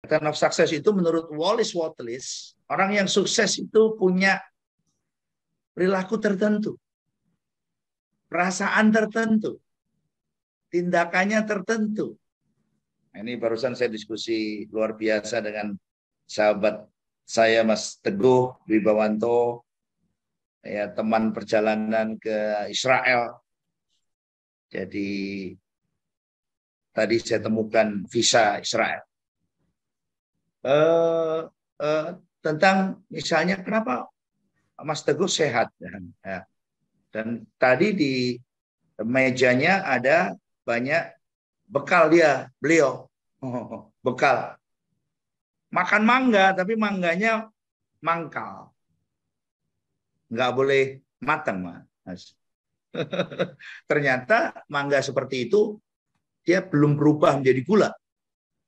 Pattern of success itu menurut Wallace Wattles, orang yang sukses itu punya perilaku tertentu, perasaan tertentu, tindakannya tertentu. Ini barusan saya diskusi luar biasa dengan sahabat saya Mas Teguh Wibawanto, ya, teman perjalanan ke Israel. Jadi tadi saya temukan visa Israel. Tentang misalnya kenapa Mas Teguh sehat, ya. Dan tadi di mejanya ada banyak bekal beliau bekal makan mangga, tapi mangganya mangkal, nggak boleh matang, Mas. Ternyata mangga seperti itu dia belum berubah menjadi gula.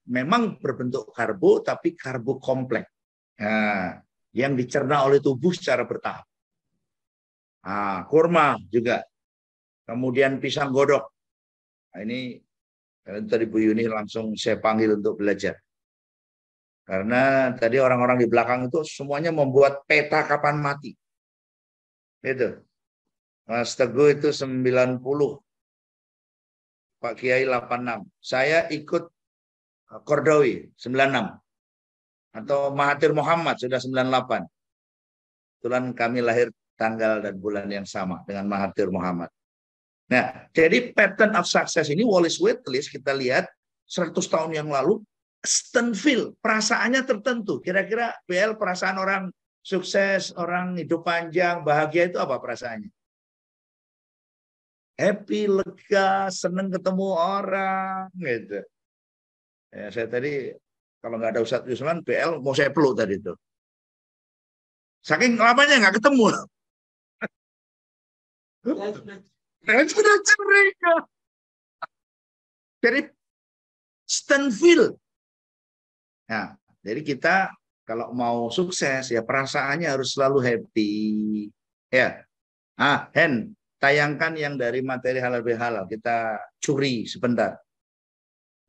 Memang berbentuk karbo, tapi karbo kompleks. Nah, yang dicerna oleh tubuh secara bertahap. Nah, kurma juga. Kemudian pisang godok. Nah, ini tadi Bu Yuni langsung saya panggil untuk belajar. Karena tadi orang-orang di belakang itu semuanya membuat peta kapan mati. Itu. Mas Teguh itu 90. Pak Kiai 86. Saya ikut Kordawi 96. Atau Mahathir Muhammad sudah 98. Kebetulan kami lahir tanggal dan bulan yang sama dengan Mahathir Muhammad. Nah, jadi pattern of success ini Wallace Wattles kita lihat 100 tahun yang lalu, Stanfield perasaannya tertentu. Kira-kira BL perasaan orang sukses, orang hidup panjang, bahagia itu apa perasaannya? Happy, lega, senang ketemu orang, gitu. Ya, saya tadi kalau nggak ada Ustadz Yusman, BL mau saya peluk tadi itu. Saking lamanya nggak ketemu. Sudah cerita. Jadi Stanfield. Nah, jadi kita kalau mau sukses ya perasaannya harus selalu happy. Ya. Hen, tayangkan yang dari materi halal bihalal. Kita curi sebentar.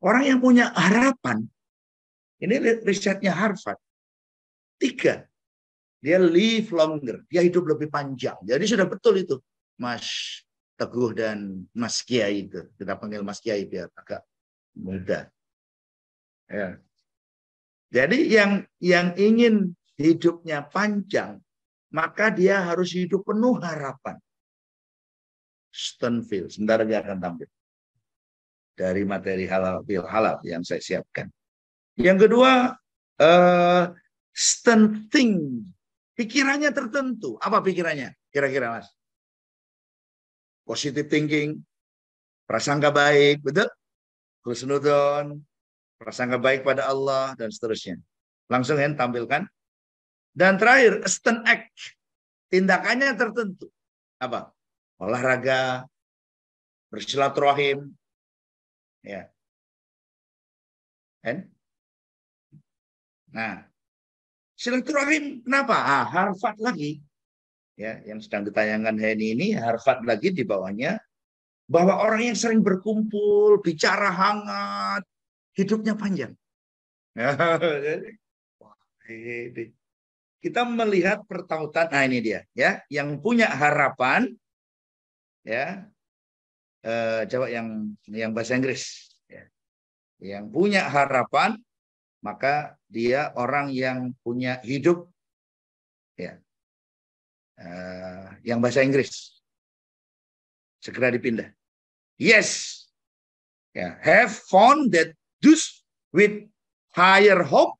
Orang yang punya harapan, ini risetnya Harvard. 3, dia live longer, dia hidup lebih panjang. Jadi sudah betul itu, Mas Teguh dan Mas Kiai itu. Kita panggil Mas Kiai biar agak muda. Ya. Jadi yang ingin hidupnya panjang, maka dia harus hidup penuh harapan. Stanfield, sebentar lagi akan tampil. Dari materi halal yang saya siapkan. Yang kedua, stunting. Pikirannya tertentu. Apa pikirannya? Kira-kira, Mas? Positive thinking, prasangka baik, betul? Husnudon, prasangka baik pada Allah, dan seterusnya. Langsung tampilkan. Dan terakhir, stunt act. Tindakannya tertentu. Apa? Olahraga, bersilaturahim, ya. Nah, silaturahim kenapa? Harvard lagi. Ya, yang sedang ditayangkan hari ini Harvard lagi di bawahnya, bahwa orang yang sering berkumpul, bicara hangat, hidupnya panjang. Kita melihat pertautan. Nah, ini dia, ya, yang punya harapan, ya. Coba yang bahasa Inggris, ya. Yang punya harapan, maka dia orang yang punya hidup, ya. Yang bahasa Inggris segera dipindah. Yes, ya. Have fun that those with higher hope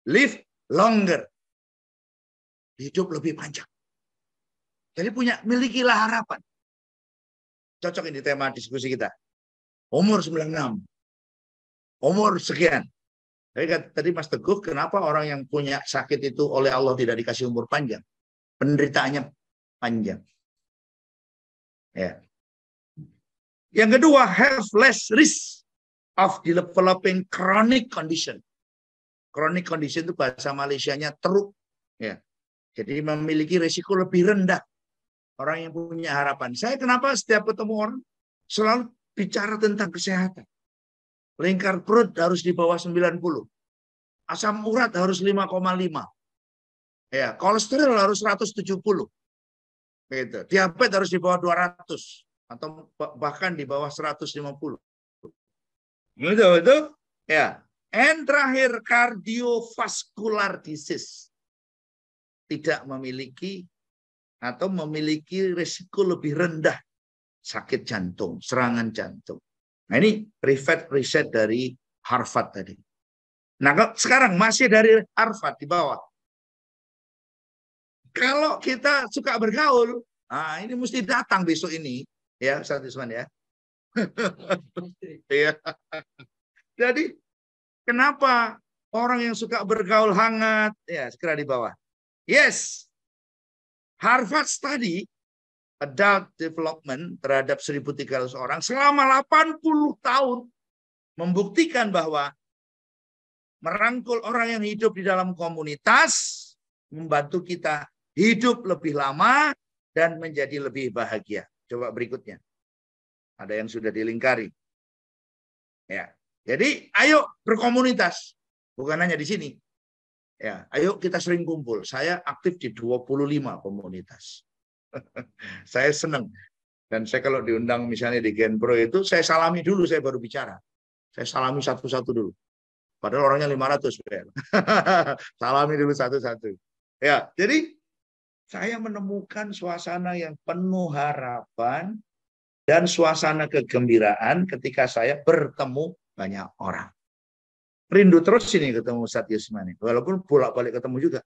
live longer. Hidup lebih panjang. Jadi milikilah harapan. Cocok ini tema diskusi kita. Umur 96. Umur sekian. Jadi tadi Mas Teguh, kenapa orang yang punya sakit itu oleh Allah tidak dikasih umur panjang? Penderitaannya panjang. Ya. Yang kedua, have less risk of developing chronic condition. Chronic condition itu bahasa Malaysianya teruk. Ya. Jadi memiliki risiko lebih rendah. Orang yang punya harapan. Saya kenapa setiap ketemu orang selalu bicara tentang kesehatan. Lingkar perut harus di bawah 90. Asam urat harus 5,5. Ya, kolesterol harus 170. Gitu. Diabetes harus di bawah 200 atau bahkan di bawah 150. Gitu itu. Ya. And terakhir cardiovascular disease. Tidak memiliki atau memiliki risiko lebih rendah sakit jantung, serangan jantung. Nah, ini riset dari Harvard tadi. Nah, sekarang masih dari Harvard di bawah. Kalau kita suka bergaul, nah ini mesti datang besok ini, ya Ustaz Isman ya. Jadi kenapa orang yang suka bergaul hangat, ya segera di bawah. Yes, Harvard study adult development terhadap 1.300 orang selama 80 tahun membuktikan bahwa merangkul orang yang hidup di dalam komunitas membantu kita hidup lebih lama dan menjadi lebih bahagia. Coba berikutnya. Ada yang sudah dilingkari. Ya. Jadi ayo berkomunitas. Bukan hanya di sini. Ya, ayo kita sering kumpul. Saya aktif di 25 komunitas. Saya senang. Dan saya kalau diundang misalnya di Genpro itu, saya salami dulu, saya baru bicara. Saya salami satu-satu dulu. Padahal orangnya 500. Salami dulu satu-satu. Ya, jadi saya menemukan suasana yang penuh harapan dan suasana kegembiraan ketika saya bertemu banyak orang. Rindu terus ini ketemu Ustadz Yusmani. Walaupun bolak-balik ketemu juga.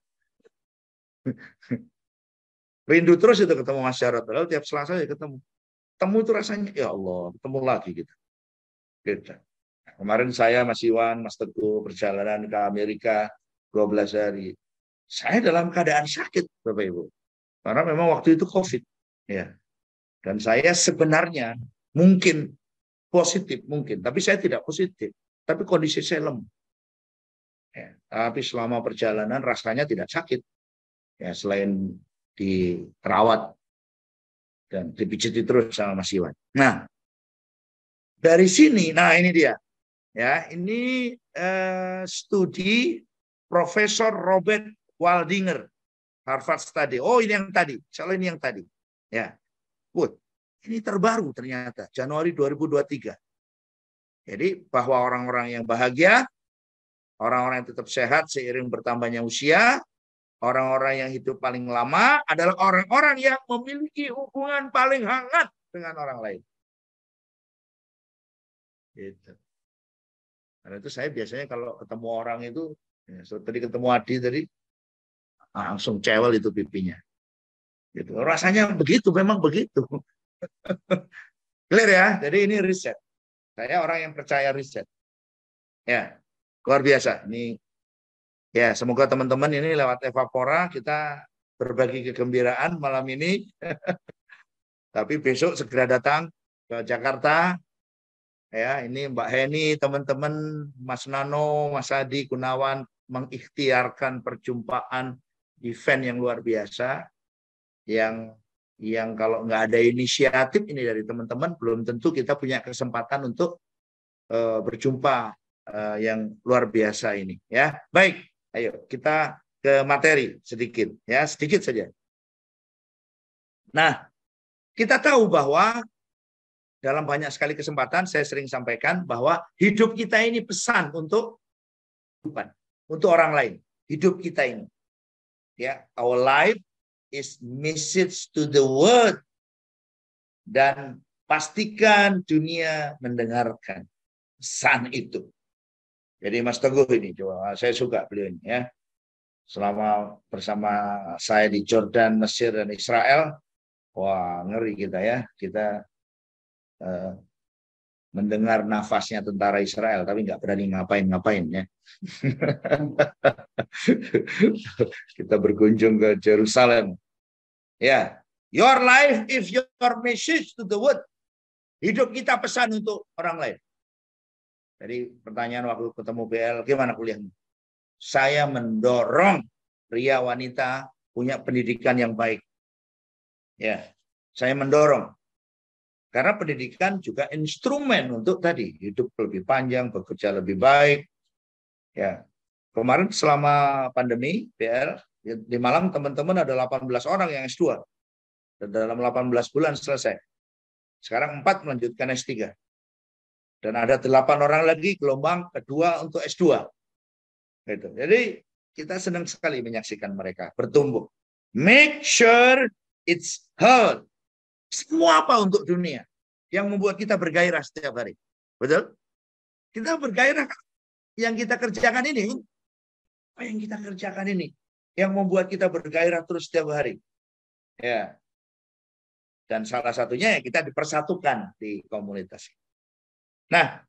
Rindu terus itu ketemu Mas Jarod. Lalu tiap Selasa ya ketemu. Ketemu itu rasanya, ya Allah, ketemu lagi gitu. Gitu. Kemarin saya, Mas Iwan, Mas Teguh, perjalanan ke Amerika 12 hari. Saya dalam keadaan sakit, Bapak Ibu. Karena memang waktu itu COVID. Ya. Dan saya sebenarnya mungkin positif, mungkin. Tapi saya tidak positif. Tapi kondisi saya lemah. Ya. Tapi selama perjalanan rasanya tidak sakit. Ya, selain dirawat dan dipijiti terus sama Mas Iwan. Nah, dari sini, nah ini dia. Ya, ini studi Profesor Robert Waldinger, Harvard Study. Oh, ini yang tadi. Soalnya ini yang tadi. Ya. Ini terbaru ternyata, Januari 2023. Jadi bahwa orang-orang yang bahagia, orang-orang yang tetap sehat seiring bertambahnya usia, orang-orang yang hidup paling lama adalah orang-orang yang memiliki hubungan paling hangat dengan orang lain. Gitu. Karena itu saya biasanya kalau ketemu orang itu, ya, tadi ketemu Adi tadi, langsung cewel itu pipinya. Gitu. Rasanya begitu, memang begitu. Clear ya? Jadi ini riset. Saya orang yang percaya riset. Ya, luar biasa. Ini ya, semoga teman-teman ini lewat Evapora kita berbagi kegembiraan malam ini. Tapi besok segera datang ke Jakarta. Ya, ini Mbak Heni, teman-teman, Mas Nano, Mas Adi, Gunawan mengikhtiarkan perjumpaan event yang luar biasa yang kalau nggak ada inisiatif ini dari teman-teman belum tentu kita punya kesempatan untuk berjumpa yang luar biasa ini ya. Baik, ayo kita ke materi sedikit ya, sedikit saja. Nah, kita tahu bahwa dalam banyak sekali kesempatan saya sering sampaikan bahwa hidup kita ini pesan untuk orang lain. Hidup kita ini ya, our life is message to the world, dan pastikan dunia mendengarkan pesan itu. Jadi Mas Teguh ini, coba saya suka beliau ini ya. Selama bersama saya di Jordan, Mesir dan Israel, wah ngeri kita ya. Kita mendengar nafasnya tentara Israel, tapi nggak berani ngapain-ngapain ya. Kita berkunjung ke Jerusalem. Ya, your life is your message to the world. Hidup kita pesan untuk orang lain. Jadi pertanyaan waktu ketemu BL, gimana kuliahnya? Saya mendorong pria wanita punya pendidikan yang baik. Ya, saya mendorong. Karena pendidikan juga instrumen untuk tadi hidup lebih panjang, bekerja lebih baik, ya, Kemarin selama pandemi, BL, di Malang teman-teman ada 18 orang yang S2. Dan dalam 18 bulan selesai. Sekarang 4 melanjutkan S3. Dan ada 8 orang lagi gelombang kedua untuk S2. Gitu. Jadi kita senang sekali menyaksikan mereka bertumbuh. Make sure it's heard. Semua apa untuk dunia yang membuat kita bergairah setiap hari. Betul? Kita bergairah yang kita kerjakan ini. Apa yang kita kerjakan ini yang membuat kita bergairah terus setiap hari. Ya. Dan salah satunya ya kita dipersatukan di komunitas. Nah,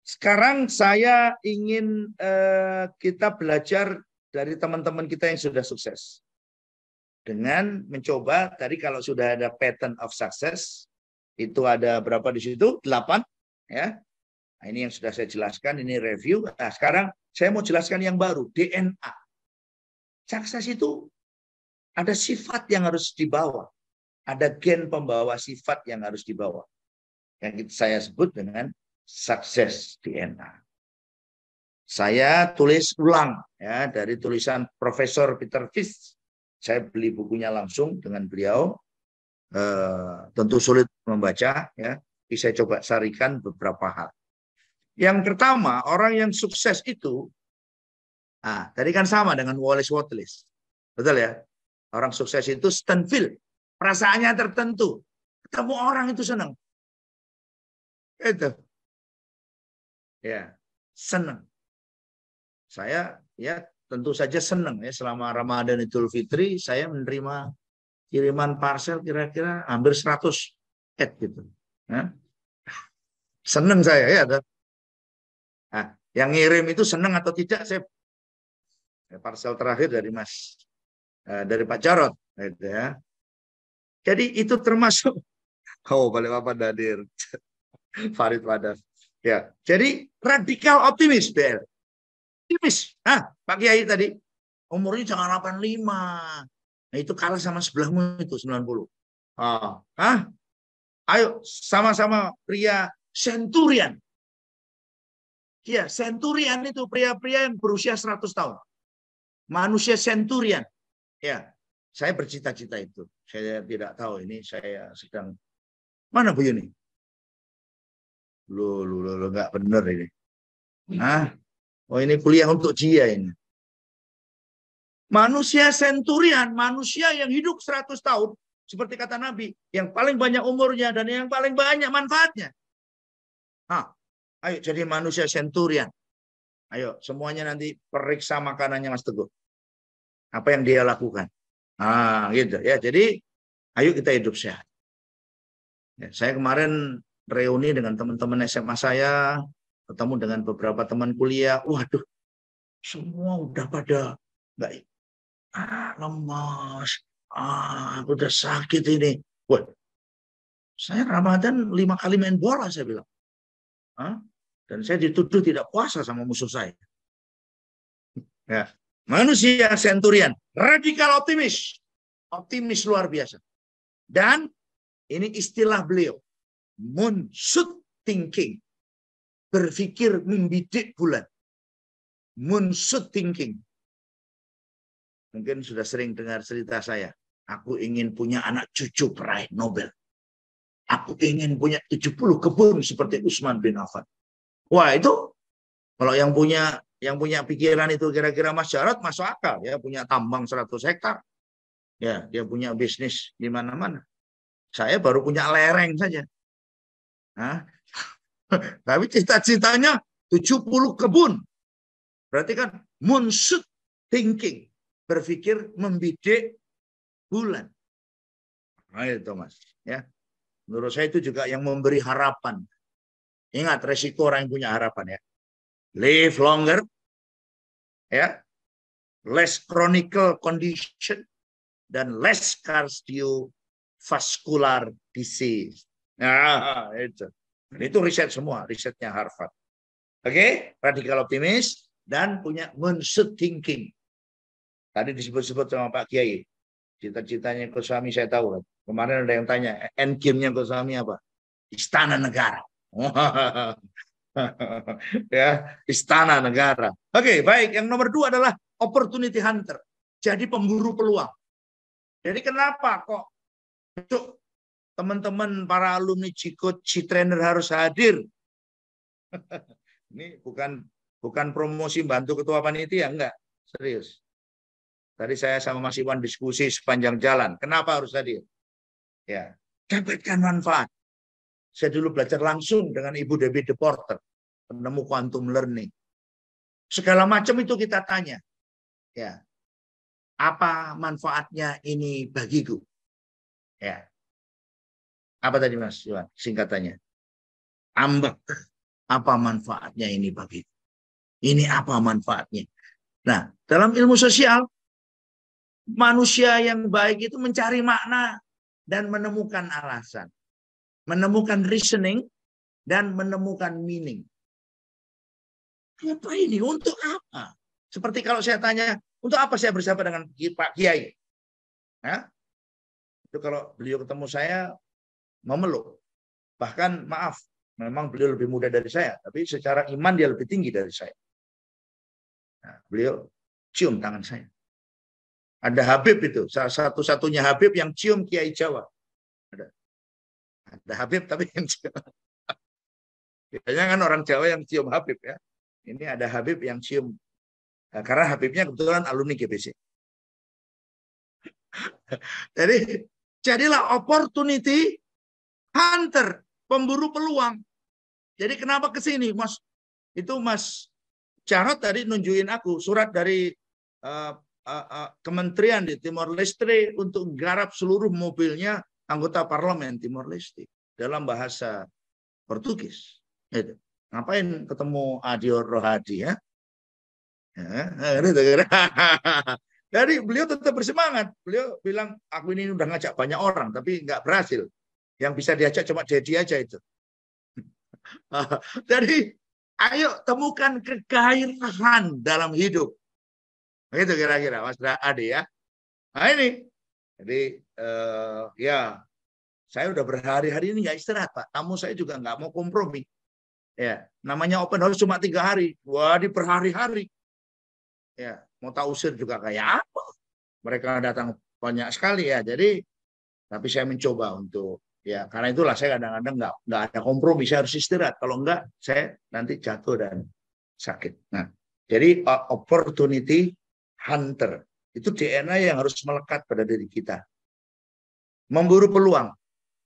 sekarang saya ingin kita belajar dari teman-teman kita yang sudah sukses. Dengan mencoba, tadi kalau sudah ada pattern of success, itu ada berapa di situ? 8. Ya. Nah, ini yang sudah saya jelaskan, ini review. Nah, sekarang saya mau jelaskan yang baru, DNA. Sukses itu ada sifat yang harus dibawa. Ada gen pembawa sifat yang harus dibawa. Yang saya sebut dengan sukses DNA. Saya tulis ulang ya dari tulisan Profesor Peter Fish. Saya beli bukunya langsung dengan beliau. Tentu sulit membaca ya. Tapi saya coba sarikan beberapa hal. Yang pertama, orang yang sukses itu, tadi kan sama dengan Wallace Wattles. Betul ya? Orang sukses itu Stanfield. Perasaannya tertentu. Ketemu orang itu senang. Itu. Ya, senang. Saya ya tentu saja senang ya selama Ramadan Idul Fitri saya menerima kiriman parcel kira-kira hampir 100 gitu. Ya. Senang saya ya. Nah, yang ngirim itu senang atau tidak saya parcel terakhir dari dari Pak Jarod gitu ya. Jadi itu termasuk Balikpapan hadir Farid Madaf. Ya, jadi radikal optimis BL. Optimis. Pak Kiai tadi umurnya jangan 85. Nah, itu kalah sama sebelahmu itu 90. Ayo sama-sama pria senturian. Ya, senturian itu pria-pria yang berusia 100 tahun. Manusia senturian. Ya, saya bercita-cita itu. Saya tidak tahu ini saya sedang mana Bu Yuni? Lu nggak bener ini. Oh ini kuliah untuk Jia ini. Manusia senturian, manusia yang hidup 100 tahun. Seperti kata Nabi, yang paling banyak umurnya dan yang paling banyak manfaatnya. Ayo jadi manusia senturian. Ayo semuanya nanti periksa makanannya Mas Teguh. Apa yang dia lakukan. Gitu ya. Jadi ayo kita hidup sehat. Ya, saya kemarin reuni dengan teman-teman SMA saya, ketemu dengan beberapa teman kuliah. Waduh, semua udah pada nggak lemas. Udah sakit ini. Wah, saya Ramadan 5 kali main bola saya bilang. Dan saya dituduh tidak puasa sama musuh saya. Ya. Manusia senturian, radikal optimis. Optimis luar biasa. Dan ini istilah beliau. Moonshot thinking. Berpikir membidik bulan. Moonshot thinking. Mungkin sudah sering dengar cerita saya. Aku ingin punya anak cucu peraih Nobel. Aku ingin punya 70 kebun seperti Utsman bin Affan. Wah itu kalau yang punya pikiran itu kira-kira Mas Jarod masuk akal ya, punya tambang 100 hektar. Ya, dia punya bisnis di mana-mana. Saya baru punya lereng saja. Tapi cita-citanya 70 kebun. Berarti kan moonshot thinking, berpikir membidik bulan. Itu Mas, ya. Menurut saya itu juga yang memberi harapan. Ingat resiko orang yang punya harapan ya. Live longer, ya, less chronic condition, dan less cardiovascular disease. Nah, itu riset semua, risetnya Harvard. Oke, radikal optimis dan punya moonshot thinking. Tadi disebut-sebut sama Pak Kiai. Cita-citanya Goswami saya tahu. Kemarin ada yang tanya, end game-nya Goswami apa? Istana negara. Ya, istana negara. Oke, baik. Yang nomor 2 adalah opportunity hunter. Jadi pemburu peluang. Jadi kenapa kok besok teman-teman para alumni G-Trainer harus hadir? Ini bukan promosi bantu ketua panitia, enggak. Serius. Tadi saya sama Mas Iwan diskusi sepanjang jalan. Kenapa harus hadir? Ya, dapatkan manfaat. Saya dulu belajar langsung dengan Ibu Debbie Deporter, penemu quantum learning. Segala macam itu kita tanya. Ya. Apa manfaatnya ini bagiku? Ya. Apa tadi Mas Iwan? Singkatannya. Ambek. Apa manfaatnya ini bagiku? Ini apa manfaatnya? Nah, dalam ilmu sosial, manusia yang baik itu mencari makna dan menemukan alasan. Menemukan reasoning dan menemukan meaning. Apa ini? Untuk apa? Seperti kalau saya tanya, untuk apa saya bersahabat dengan Pak Kiai? Ya? Itu kalau beliau ketemu saya, memeluk. Bahkan maaf, memang beliau lebih muda dari saya, tapi secara iman dia lebih tinggi dari saya. Nah, beliau cium tangan saya. Ada Habib itu, salah satu-satunya Habib yang cium Kiai Jawa. Ada Habib tapi yang cium. Biasanya kan orang Jawa yang cium Habib ya. Ini ada Habib yang cium. Nah, karena Habibnya kebetulan alumni GBC. Jadi jadilah opportunity hunter, pemburu peluang. Jadi kenapa ke sini, Mas? Itu Mas Jarod tadi nunjukin aku surat dari kementerian di Timor Leste untuk garap seluruh mobilnya anggota parlemen Timor Leste dalam bahasa Portugis. Itu. Ngapain ketemu Adio Rohadi ya? Jadi beliau tetap bersemangat. Beliau bilang, aku ini udah ngajak banyak orang, tapi nggak berhasil. Yang bisa diajak cuma Dedi aja itu. Jadi, ayo temukan kegairahan dalam hidup. Begitu kira-kira, Mas Adi ya. Nah ini, jadi ya, saya udah berhari-hari ini nggak istirahat, Pak. Tamu saya juga nggak mau kompromi. Ya, namanya open house cuma 3 hari. Wah, di berhari-hari. Ya, mau tak usir juga kayak apa? Mereka datang banyak sekali ya. Jadi, tapi saya mencoba untuk ya karena itulah saya kadang-kadang nggak ada kompromi. Saya harus istirahat. Kalau enggak, saya nanti jatuh dan sakit. Nah, jadi opportunity hunter itu DNA yang harus melekat pada diri kita. Memburu peluang.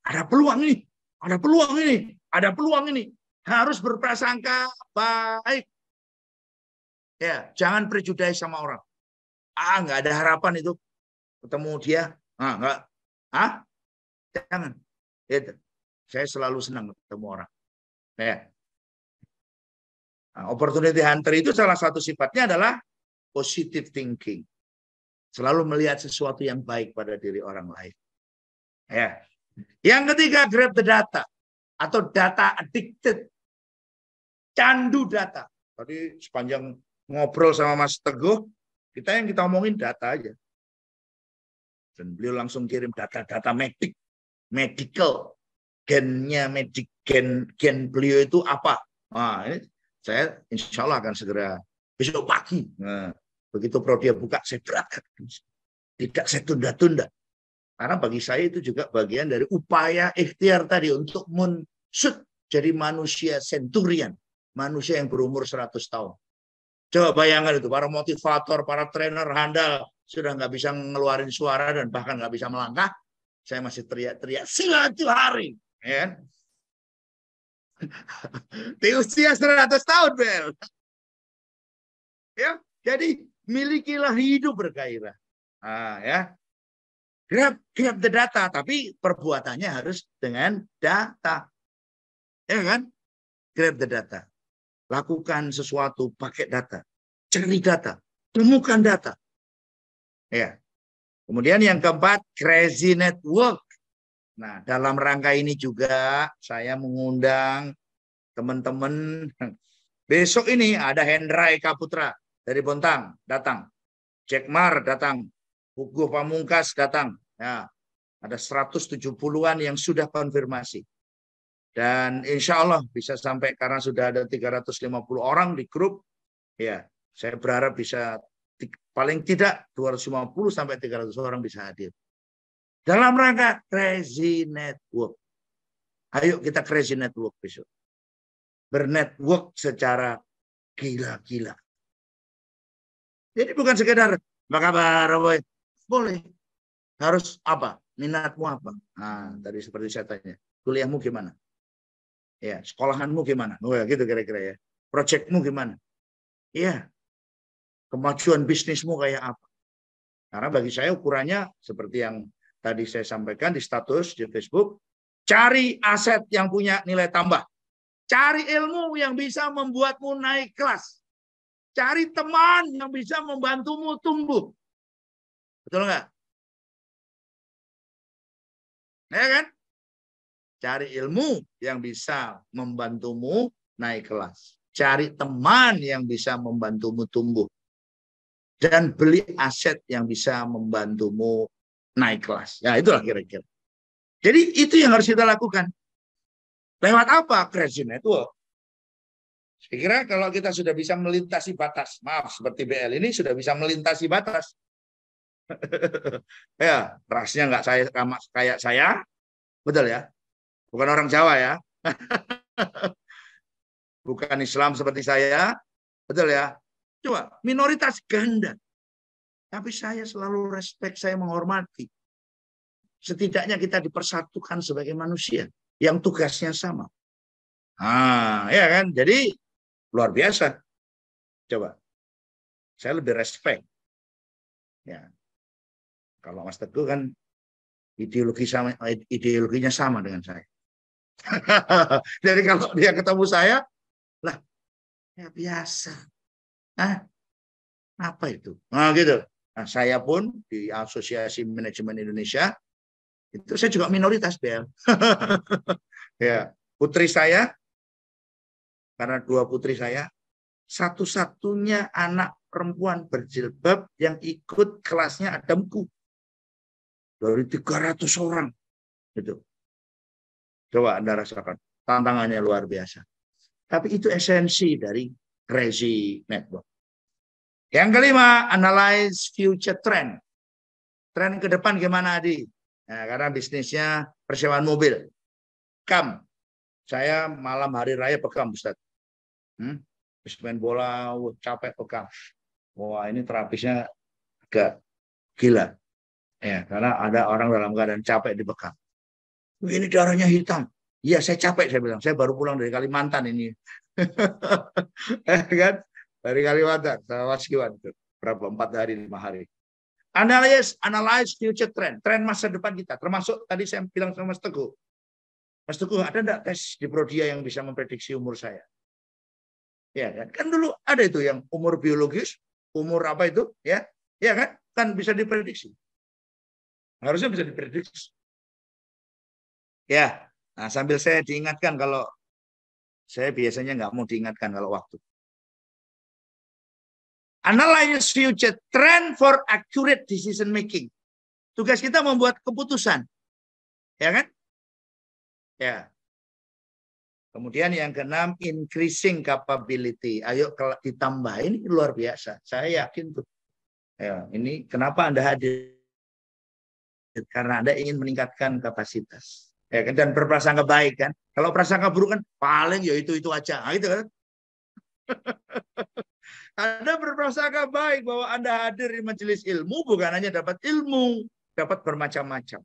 Ada peluang ini, ada peluang ini, ada peluang ini. Harus berprasangka baik. Ya, jangan prejudice sama orang. Nggak ada harapan itu ketemu dia. Nggak. Jangan. Itu. Saya selalu senang ketemu orang. Ya. Nah, opportunity hunter itu salah satu sifatnya adalah positive thinking. Selalu melihat sesuatu yang baik pada diri orang lain. Ya. Yang ketiga, grab the data atau data addicted. Candu data. Tadi sepanjang ngobrol sama Mas Teguh, kita omongin data aja. Dan beliau langsung kirim data-data medical. Gennya gen beliau itu apa? Nah, ini saya insya Allah akan segera besok pagi. Nah, begitu Prodia buka, saya berangkat. Tidak saya tunda-tunda. Karena bagi saya itu juga bagian dari upaya ikhtiar tadi untuk mensut jadi manusia senturian. Manusia yang berumur 100 tahun. Coba bayangkan itu, para motivator, para trainer handal, sudah nggak bisa ngeluarin suara dan bahkan nggak bisa melangkah. Saya masih teriak-teriak, satu hari. Ya. Di usia 100 tahun, Bel. Ya, jadi milikilah hidup bergairah. Ya. Grab the data, tapi perbuatannya harus dengan data. Ya kan? Grab the data. Lakukan sesuatu pakai data. Cari data. Temukan data. Ya. Kemudian yang keempat, crazy network. Nah, dalam rangka ini juga saya mengundang teman-teman. Besok ini ada Hendra Eka Putra dari Bontang datang. Jack Mar datang. Hugo Pamungkas datang. Ya. Ada 170-an yang sudah konfirmasi. Dan insya Allah bisa sampai, karena sudah ada 350 orang di grup, ya saya berharap bisa paling tidak 250 sampai 300 orang bisa hadir. Dalam rangka Crazy Network. Ayo kita Crazy Network besok. Bernetwork secara gila-gila. Jadi bukan sekedar apa kabar, boy. Boleh. Harus apa? Minatmu apa? Nah, tadi seperti saya tanya. Kuliahmu gimana? Ya, sekolahanmu gimana? Oh ya, gitu kira-kira ya. Proyekmu gimana? Iya. Kemajuan bisnismu kayak apa? Karena bagi saya ukurannya seperti yang tadi saya sampaikan di status di Facebook, cari aset yang punya nilai tambah. Cari ilmu yang bisa membuatmu naik kelas. Cari teman yang bisa membantumu tumbuh. Betul nggak? Ya kan? Cari ilmu yang bisa membantumu naik kelas. Cari teman yang bisa membantumu tumbuh. Dan beli aset yang bisa membantumu naik kelas. Ya itulah kira-kira. Jadi itu yang harus kita lakukan. Lewat apa? Crazy Network. Saya kira kalau kita sudah bisa melintasi batas. Maaf, seperti BL ini sudah bisa melintasi batas. Ya, rasnya nggak saya kayak saya. Betul ya? Bukan orang Jawa ya. Bukan Islam seperti saya. Betul ya? Coba, minoritas ganda. Tapi saya selalu respect, saya menghormati. Setidaknya kita dipersatukan sebagai manusia yang tugasnya sama. Ah, ya kan? Jadi luar biasa. Coba. Saya lebih respect. Ya. Kalau Mas Teguh kan ideologinya sama dengan saya. Jadi kalau dia ketemu saya, lah ya biasa. Apa itu? Nah gitu. Nah, saya pun di Asosiasi Manajemen Indonesia itu saya juga minoritas, BL. Ya, putri saya, karena 2 putri saya, satu-satunya anak perempuan berjilbab yang ikut kelasnya Adamku dari 300 orang. Itu. Coba Anda rasakan, tantangannya luar biasa. Tapi itu esensi dari Crazy Network. Yang kelima, analyze future trend. Tren ke depan gimana, Adi? Nah, karena bisnisnya persewaan mobil. Saya malam hari raya pekam, Ustaz. Habis main bola, capek pekam. Wah, ini terapisnya agak gila. Ya, karena ada orang dalam keadaan capek di bekam. Ini darahnya hitam. Iya, saya capek, saya bilang. Saya baru pulang dari Kalimantan ini. Kan? Dari Kalimantan, sama Mas Kiwan. Berapa? 4 hari, 5 hari. Analyze future trend. Tren masa depan kita. Termasuk tadi saya bilang sama Mas Teguh. Mas Teguh, ada enggak tes di Prodia yang bisa memprediksi umur saya? Ya kan? Kan dulu ada itu yang umur biologis, umur apa itu? Ya kan? Kan bisa diprediksi. Harusnya bisa diprediksi. Ya, nah, sambil saya diingatkan kalau saya biasanya nggak mau diingatkan kalau waktu. Analyze future trend for accurate decision making. Tugas kita membuat keputusan. Ya kan? Ya. Kemudian yang keenam, increasing capability. Ayo ditambahin, luar biasa. Saya yakin tuh. Ya, ini kenapa Anda hadir? Karena Anda ingin meningkatkan kapasitas. Ya kan? Dan berprasangka baik kan. Kalau prasangka buruk kan paling ya itu aja. Nah, gitu kan. Anda berprasangka baik bahwa Anda hadir di majelis ilmu bukan hanya dapat ilmu, dapat bermacam-macam.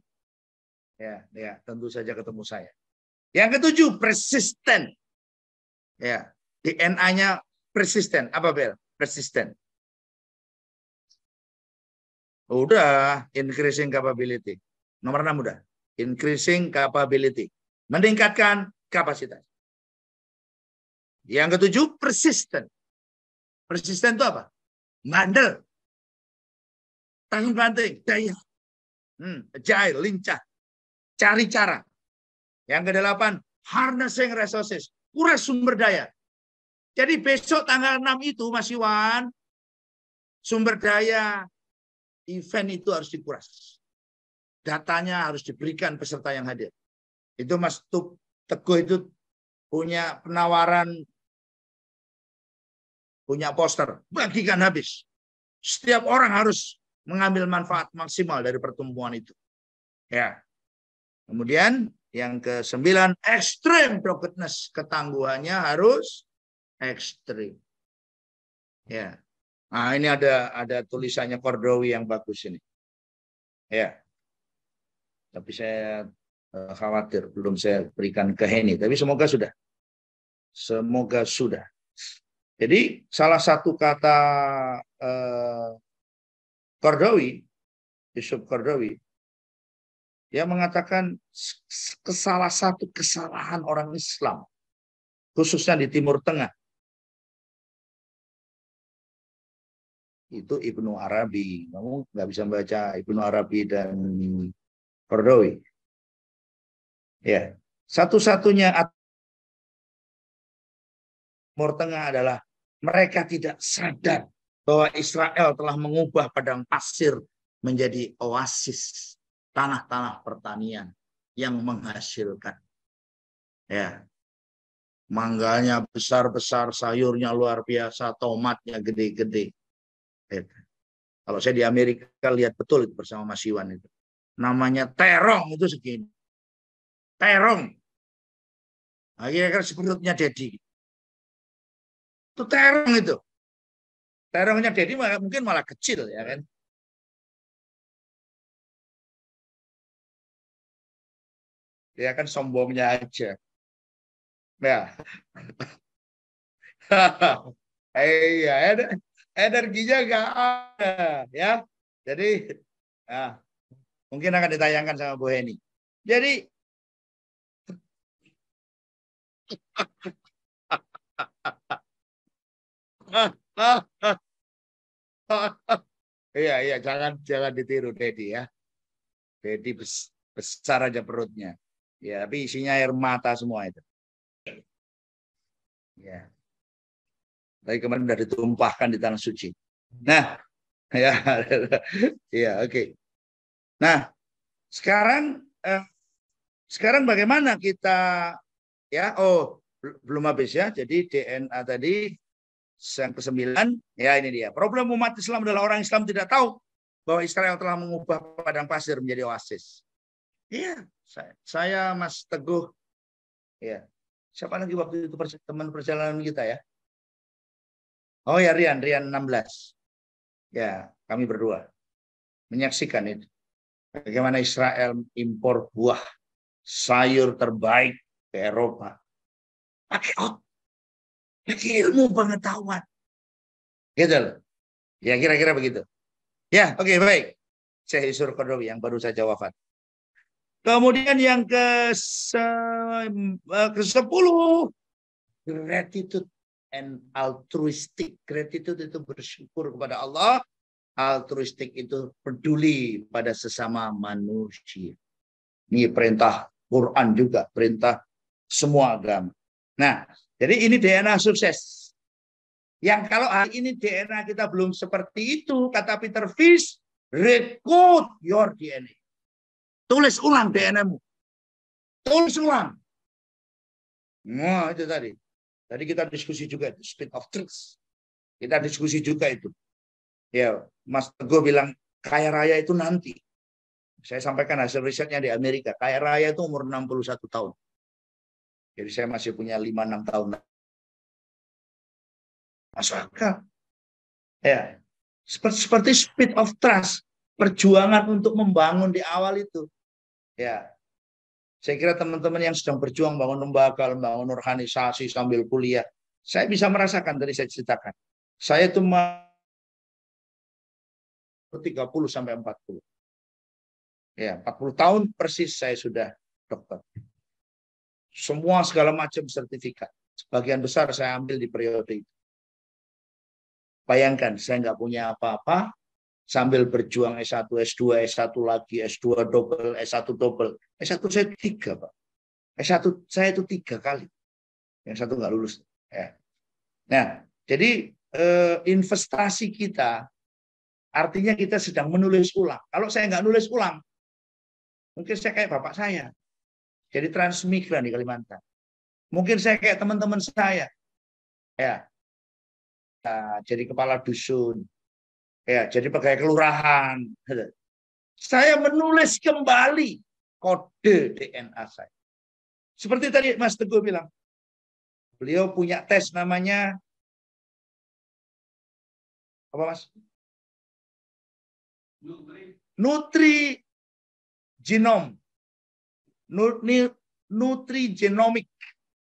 Ya, tentu saja ketemu saya. Yang ketujuh, persisten. Ya, di NA-nya persisten. Apa, Bel? Persisten. Udah, increasing capability. Nomor 6 udah. Increasing capability. Meningkatkan kapasitas. Yang ketujuh, persisten. Persisten itu apa? Bandel. Tahan banting, daya. Agile, lincah. Cari cara. Yang ke-8, harnessing resources. Kuras sumber daya. Jadi besok tanggal 6 itu, Mas Iwan, sumber daya event itu harus dikuras. Datanya harus diberikan peserta yang hadir. Itu Mas Teguh itu punya penawaran, punya poster, bagikan habis. Setiap orang harus mengambil manfaat maksimal dari pertemuan itu. Ya. Kemudian yang ke-9, extreme doggedness, ketangguhannya harus ekstrim. Ya. Nah, ini ada tulisannya Qaradawi yang bagus ini. Ya. Tapi saya khawatir belum saya berikan ke Henny, tapi semoga sudah. Semoga sudah. Jadi salah satu kata Qaradawi, Yusuf Qaradawi, dia mengatakan salah satu kesalahan orang Islam, khususnya di Timur Tengah, itu Ibnu Arabi. Kamu nggak bisa baca Ibnu Arabi dan Qaradawi. Ya, satu-satunya Timur Tengah adalah mereka tidak sadar bahwa Israel telah mengubah padang pasir menjadi oasis, tanah-tanah pertanian yang menghasilkan. Ya, mangganya besar-besar, sayurnya luar biasa, tomatnya gede-gede. Ya. Kalau saya di Amerika lihat betul itu bersama Mas Iwan itu. Namanya terong itu segini. Terong. Akhirnya kan seperutnya Dedi. Itu terong itu. Terongnya Dedi mungkin malah kecil ya kan. Dia kan sombongnya aja. Ya. Iya, energinya nggak ada ya. Jadi nah, mungkin akan ditayangkan sama Bu Heni. Jadi iya iya jangan ditiru Dedi ya. Dedi besar aja perutnya. Ya, tapi isinya air mata semua itu. Ya. Tapi kemarin sudah ditumpahkan di tanah suci. Nah, ya, ya oke. Okay. Nah, sekarang bagaimana kita ya? Oh, belum habis ya. Jadi DNA tadi yang ke-9 ya ini dia. Problem umat Islam adalah orang Islam tidak tahu bahwa Israel telah mengubah padang pasir menjadi oasis. Iya, saya Mas Teguh. Ya. Siapa lagi waktu itu teman perjalanan kita ya? Oh ya Rian 16. Ya, kami berdua menyaksikan itu. Bagaimana Israel impor buah sayur terbaik ke Eropa. Pakai ilmu pengetahuan. Gitu loh. Ya kira-kira begitu. Ya, oke baik. Syekh Yusuf Qaradawi yang baru saja wafat. Kemudian yang ke-10, gratitude and altruistic. Gratitude itu bersyukur kepada Allah. Altruistik itu peduli pada sesama manusia. Ini perintah Quran juga, perintah semua agama. Nah, jadi ini DNA sukses. Yang kalau hari ini DNA kita belum seperti itu, kata Peter Fish, recode your DNA. Tulis ulang DNA-mu. Tulis ulang. Nah, itu tadi. Tadi kita diskusi juga itu, speed of truth. Kita diskusi juga itu. Ya, Mas Teguh bilang kaya raya itu nanti. Saya sampaikan hasil risetnya di Amerika. Kaya raya itu umur 61 tahun. Jadi saya masih punya 5-6 tahun. Masuk akal. Ya, seperti speed of trust. Perjuangan untuk membangun di awal itu. Ya, saya kira teman-teman yang sedang berjuang bangun lembaga, bangun organisasi sambil kuliah, saya bisa merasakan tadi saya ceritakan. Saya itu 30 sampai 40. Ya, 40 tahun persis saya sudah dokter. Semua segala macam sertifikat. Sebagian besar saya ambil di periode itu. Bayangkan, saya nggak punya apa-apa, sambil berjuang S1, S2, S1 lagi, S2 double, S1 double. S1 saya 3, Pak. S1 saya itu 3 kali. Yang satu nggak lulus. Ya. Nah, jadi investasi kita, artinya kita sedang menulis ulang. Kalau saya nggak nulis ulang, mungkin saya kayak bapak saya. jadi transmigran di Kalimantan. Mungkin saya kayak teman-teman saya, ya, jadi kepala dusun, ya, jadi pegawai kelurahan. Saya menulis kembali kode DNA saya. Seperti tadi Mas Teguh bilang, beliau punya tes namanya apa, Mas? Nutri Genome, Nutrigenomic,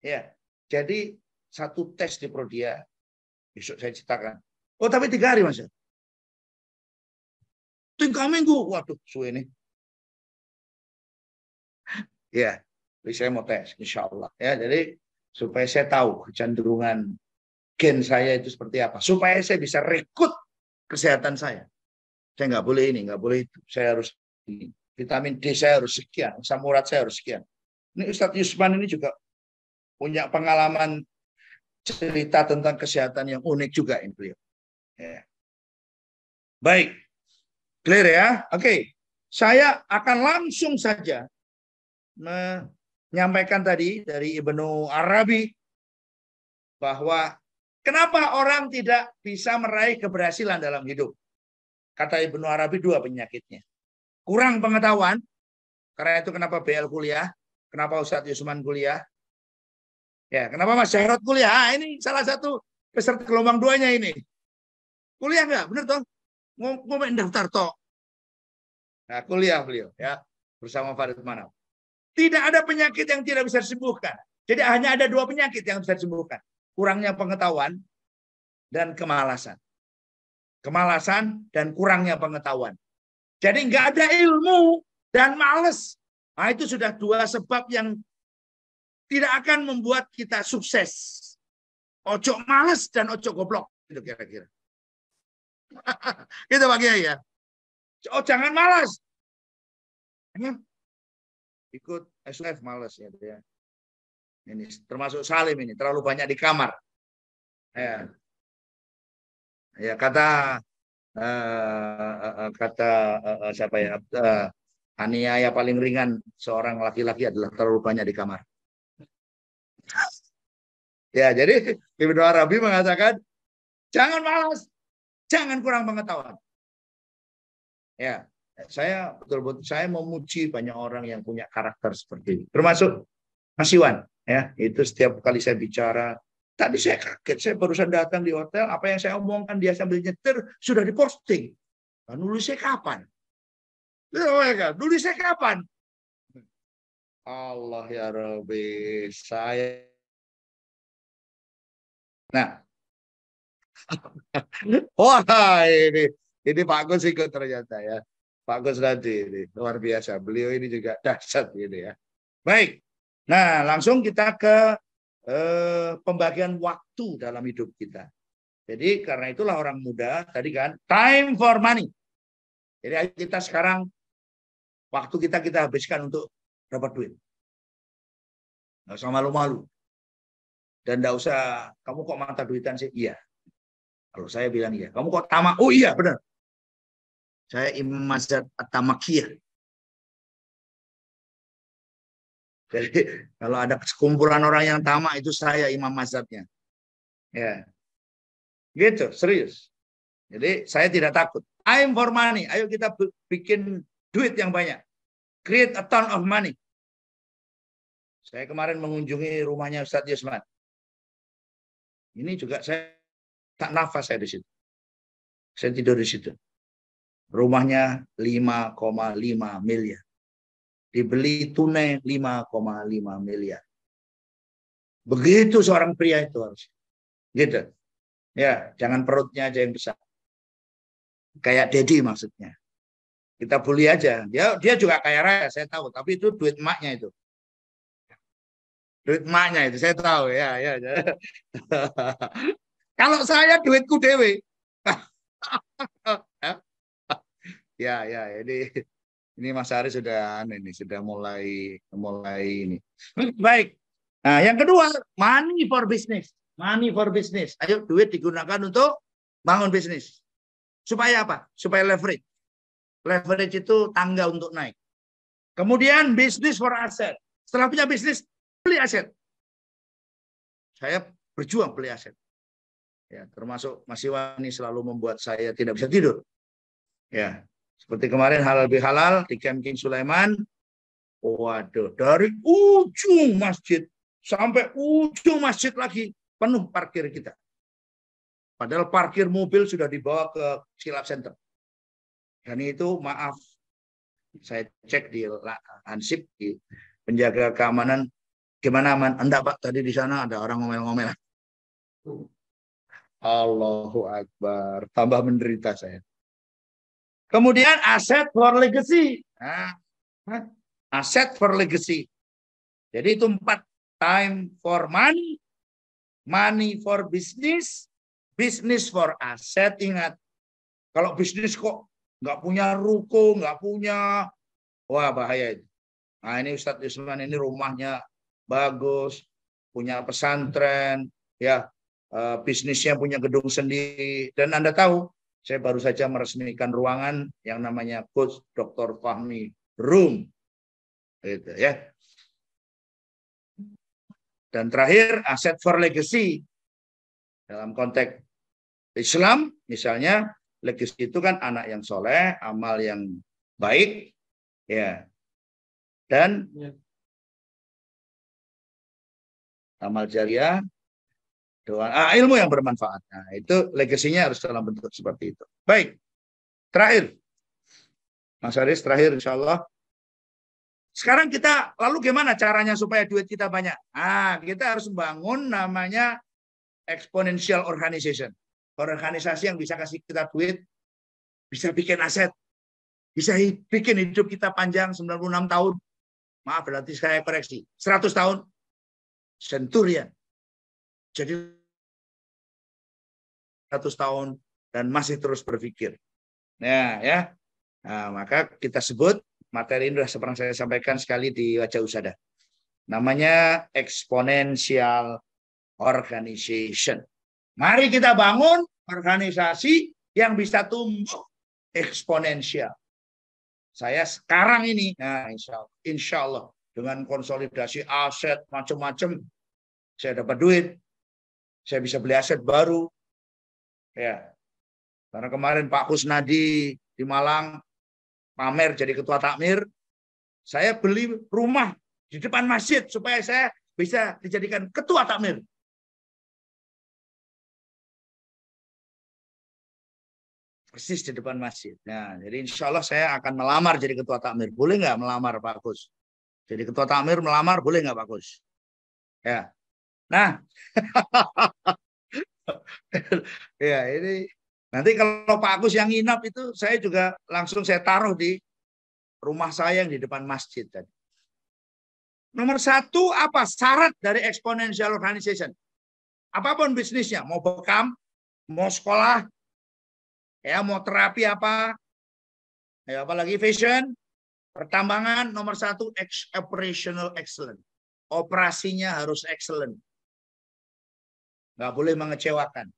ya. Jadi satu tes di Prodia, besok saya ceritakan. Oh, tapi 3 hari, Mas. 3 minggu, waduh, suwe ini. Ya, jadi saya mau tes, insya Allah. Ya, jadi supaya saya tahu kecenderungan gen saya itu seperti apa, supaya saya bisa rekrut kesehatan saya. Saya nggak boleh ini, nggak boleh itu. Saya harus ini. Vitamin D saya harus sekian, asam urat saya harus sekian. Ini Ustadz Yusman ini juga punya pengalaman cerita tentang kesehatan yang unik juga ini beliau. Ya. Baik, clear ya? Oke, saya akan langsung saja menyampaikan tadi dari Ibnu Arabi bahwa kenapa orang tidak bisa meraih keberhasilan dalam hidup. Kata Ibnu Arabi 2 penyakitnya. Kurang pengetahuan, karena itu kenapa BL kuliah, kenapa Ustadz Yusman kuliah, ya kenapa Mas Jarod kuliah. Ini salah satu peserta gelombang 2-nya ini. Kuliah nggak? Bener toh? Ngomong daftar toh. Nah, kuliah beliau ya bersama Farid Manaf. Tidak ada penyakit yang tidak bisa disembuhkan. Jadi hanya ada 2 penyakit yang bisa disembuhkan. Kurangnya pengetahuan dan kemalasan. Kemalasan dan kurangnya pengetahuan. Jadi nggak ada ilmu dan males. Nah, itu sudah 2 sebab yang tidak akan membuat kita sukses. Ojo males dan ojo goblok. Itu kira-kira. Itu Pak Kiai ya. Oh, jangan malas. Ikut SUF males ya. Ini termasuk Salim ini. Terlalu banyak di kamar. Ya kata siapa ya, aniaya paling ringan seorang laki-laki adalah terlalu banyak di kamar. Ya, jadi Ibnu Arabi mengatakan jangan malas, jangan kurang pengetahuan. Ya, saya betul-betul saya memuji banyak orang yang punya karakter seperti ini, termasuk Mas Iwan. Ya, itu setiap kali saya bicara, tadi saya kaget, saya barusan datang di hotel, apa yang saya omongkan dia sambil nyetir sudah diposting. Nulisnya kapan? Nulisnya kapan? Allah ya Rabbi, saya. Nah, wah ini Pak Gus ikut ternyata ya. Pak Gus nanti ini luar biasa. Beliau ini juga dahsyat ini ya. Baik. Nah, langsung kita ke pembagian waktu dalam hidup kita. Jadi karena itulah orang muda tadi kan time for money. Jadi ayo kita sekarang waktu kita habiskan untuk dapat duit. Nggak usah malu-malu. Dan nggak usah kamu kok mata duitan sih? Iya. Kalau saya bilang iya. Kamu kok tamak? Oh iya benar. Saya Imam Mazhab At-Tamakiyah. Jadi kalau ada sekumpulan orang yang tamak itu saya imam mazhabnya. Ya. Gitu, serius. Jadi saya tidak takut. I'm for money. Ayo kita bikin duit yang banyak. Create a ton of money. Saya kemarin mengunjungi rumahnya Ustadz Yusman. Ini juga saya tak nafas saya di situ. Saya tidur di situ. Rumahnya 5,5 miliar. Dibeli tunai 5,5 miliar. Begitu seorang pria itu harus. Gitu. Ya, jangan perutnya aja yang besar. Kayak Dedi maksudnya. Kita bully aja. Dia juga kaya raya, saya tahu. Tapi itu duit emaknya itu. Duit emaknya itu, saya tahu. Ya. Kalau saya duitku dewe. Ya, ini Mas Ari sudah mulai ini. Baik. Nah, yang kedua, money for business. Money for business. Ayo duit digunakan untuk bangun bisnis. Supaya apa? Supaya leverage. Leverage itu tangga untuk naik. Kemudian business for asset. Setelah punya bisnis, beli aset. Saya berjuang beli aset. Ya, termasuk Mas Iwan ini selalu membuat saya tidak bisa tidur. Ya, seperti kemarin halal bihalal di Camp King Sulaiman. Waduh, dari ujung masjid sampai ujung masjid lagi penuh parkir kita. Padahal parkir mobil sudah dibawa ke Silap Center. Dan itu maaf, saya cek di Hansip, di penjaga keamanan, gimana aman? Enggak Pak, tadi di sana ada orang ngomel-ngomel. Allahu Akbar, tambah menderita saya. Kemudian aset for legacy. Nah, aset for legacy. Jadi itu 4. Time for money, money for business, business for aset. Ingat, kalau bisnis kok nggak punya ruko, nggak punya, wah bahaya itu. Nah ini Ustadz Yusman ini rumahnya bagus, punya pesantren, ya bisnisnya punya gedung sendiri. Dan Anda tahu, saya baru saja meresmikan ruangan yang namanya Coach Dr. Fahmi Room. Gitu, ya. Dan terakhir, aset for legacy. Dalam konteks Islam, misalnya, legacy itu kan anak yang soleh, amal yang baik, ya, dan amal jariah, doa, ilmu yang bermanfaat. Nah, itu legasinya harus dalam bentuk seperti itu. Baik, terakhir, Mas Haris, terakhir insya Allah. Sekarang kita, lalu gimana caranya supaya duit kita banyak? Nah, kita harus bangun namanya exponential organization. Organisasi yang bisa kasih kita duit, bisa bikin aset, bisa bikin hidup kita panjang 96 tahun. Maaf, berarti saya koreksi. 100 tahun. Centurion. Jadi 100 tahun dan masih terus berpikir. Nah, ya. Nah, maka kita sebut materi ini sudah pernah saya sampaikan sekali di Wajah Usada. Namanya exponential organization. Mari kita bangun organisasi yang bisa tumbuh eksponensial. Saya sekarang ini, nah insya Allah dengan konsolidasi aset macam-macam, saya dapat duit, saya bisa beli aset baru. Ya, karena kemarin Pak Kusnadi di Malang pamer jadi ketua takmir, saya beli rumah di depan masjid supaya saya bisa dijadikan ketua takmir. Persis di depan masjid. Nah, jadi insya Allah saya akan melamar jadi ketua takmir. Boleh nggak melamar Pak Gus? Jadi ketua takmir melamar boleh nggak Pak Gus? Ya. Nah, ya ini nanti kalau Pak Agus yang nginap itu saya juga langsung saya taruh di rumah saya yang di depan masjid tadi. Nomor 1 apa syarat dari exponential organization? Apapun bisnisnya, mau bekam, mau sekolah, ya mau terapi apa, ya apalagi fashion, pertambangan, nomor 1 operational excellent. Operasinya harus excellent. Nggak boleh mengecewakan.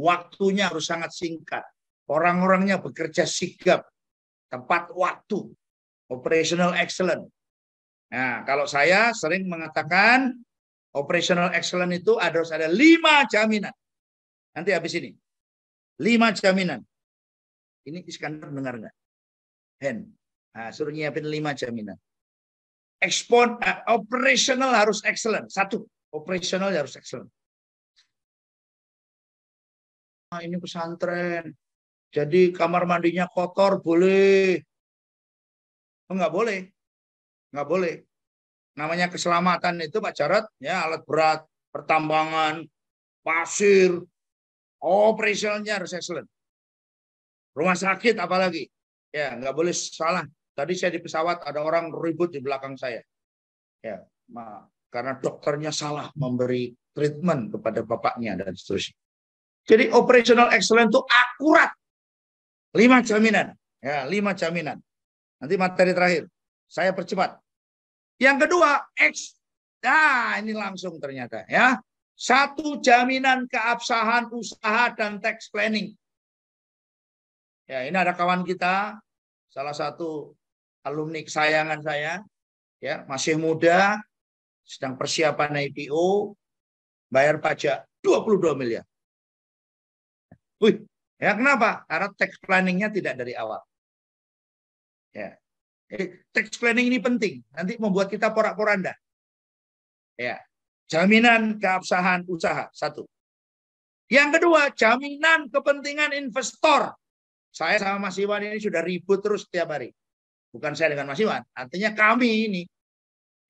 Waktunya harus sangat singkat. Orang-orangnya bekerja sigap. Tepat waktu. Operational excellent. Nah, kalau saya sering mengatakan operational excellent itu harus ada 5 jaminan. Nanti habis ini. 5 jaminan. Ini Iskandar dengar nggak? Hen. Nah, suruh nyiapin 5 jaminan. Operational harus excellent. 1. Operational harus excellent. Nah, ini pesantren. Jadi kamar mandinya kotor boleh. Enggak boleh. Enggak boleh. Namanya keselamatan itu Pak Jarod, ya alat berat, pertambangan, pasir, operasionalnya harus excellent. Rumah sakit apalagi. Ya, enggak boleh salah. Tadi saya di pesawat ada orang ribut di belakang saya. Ya, karena dokternya salah memberi treatment kepada bapaknya dan seterusnya. Jadi operational excellent itu akurat. 5 jaminan. Ya, 5 jaminan. Nanti materi terakhir. Saya percepat. Yang kedua, nah ini langsung ternyata ya. 1 jaminan keabsahan usaha dan tax planning. Ya, ini ada kawan kita, salah satu alumni kesayangan saya, ya, masih muda, sedang persiapan IPO, bayar pajak 22 miliar. Wih, ya kenapa? Karena tax planningnya tidak dari awal. Ya, tax planning ini penting. Nanti membuat kita porak-poranda. Ya, jaminan keabsahan usaha satu. Yang kedua, jaminan kepentingan investor. Saya sama Mas Iwan ini sudah ribut terus setiap hari. Bukan saya dengan Mas Iwan, artinya kami ini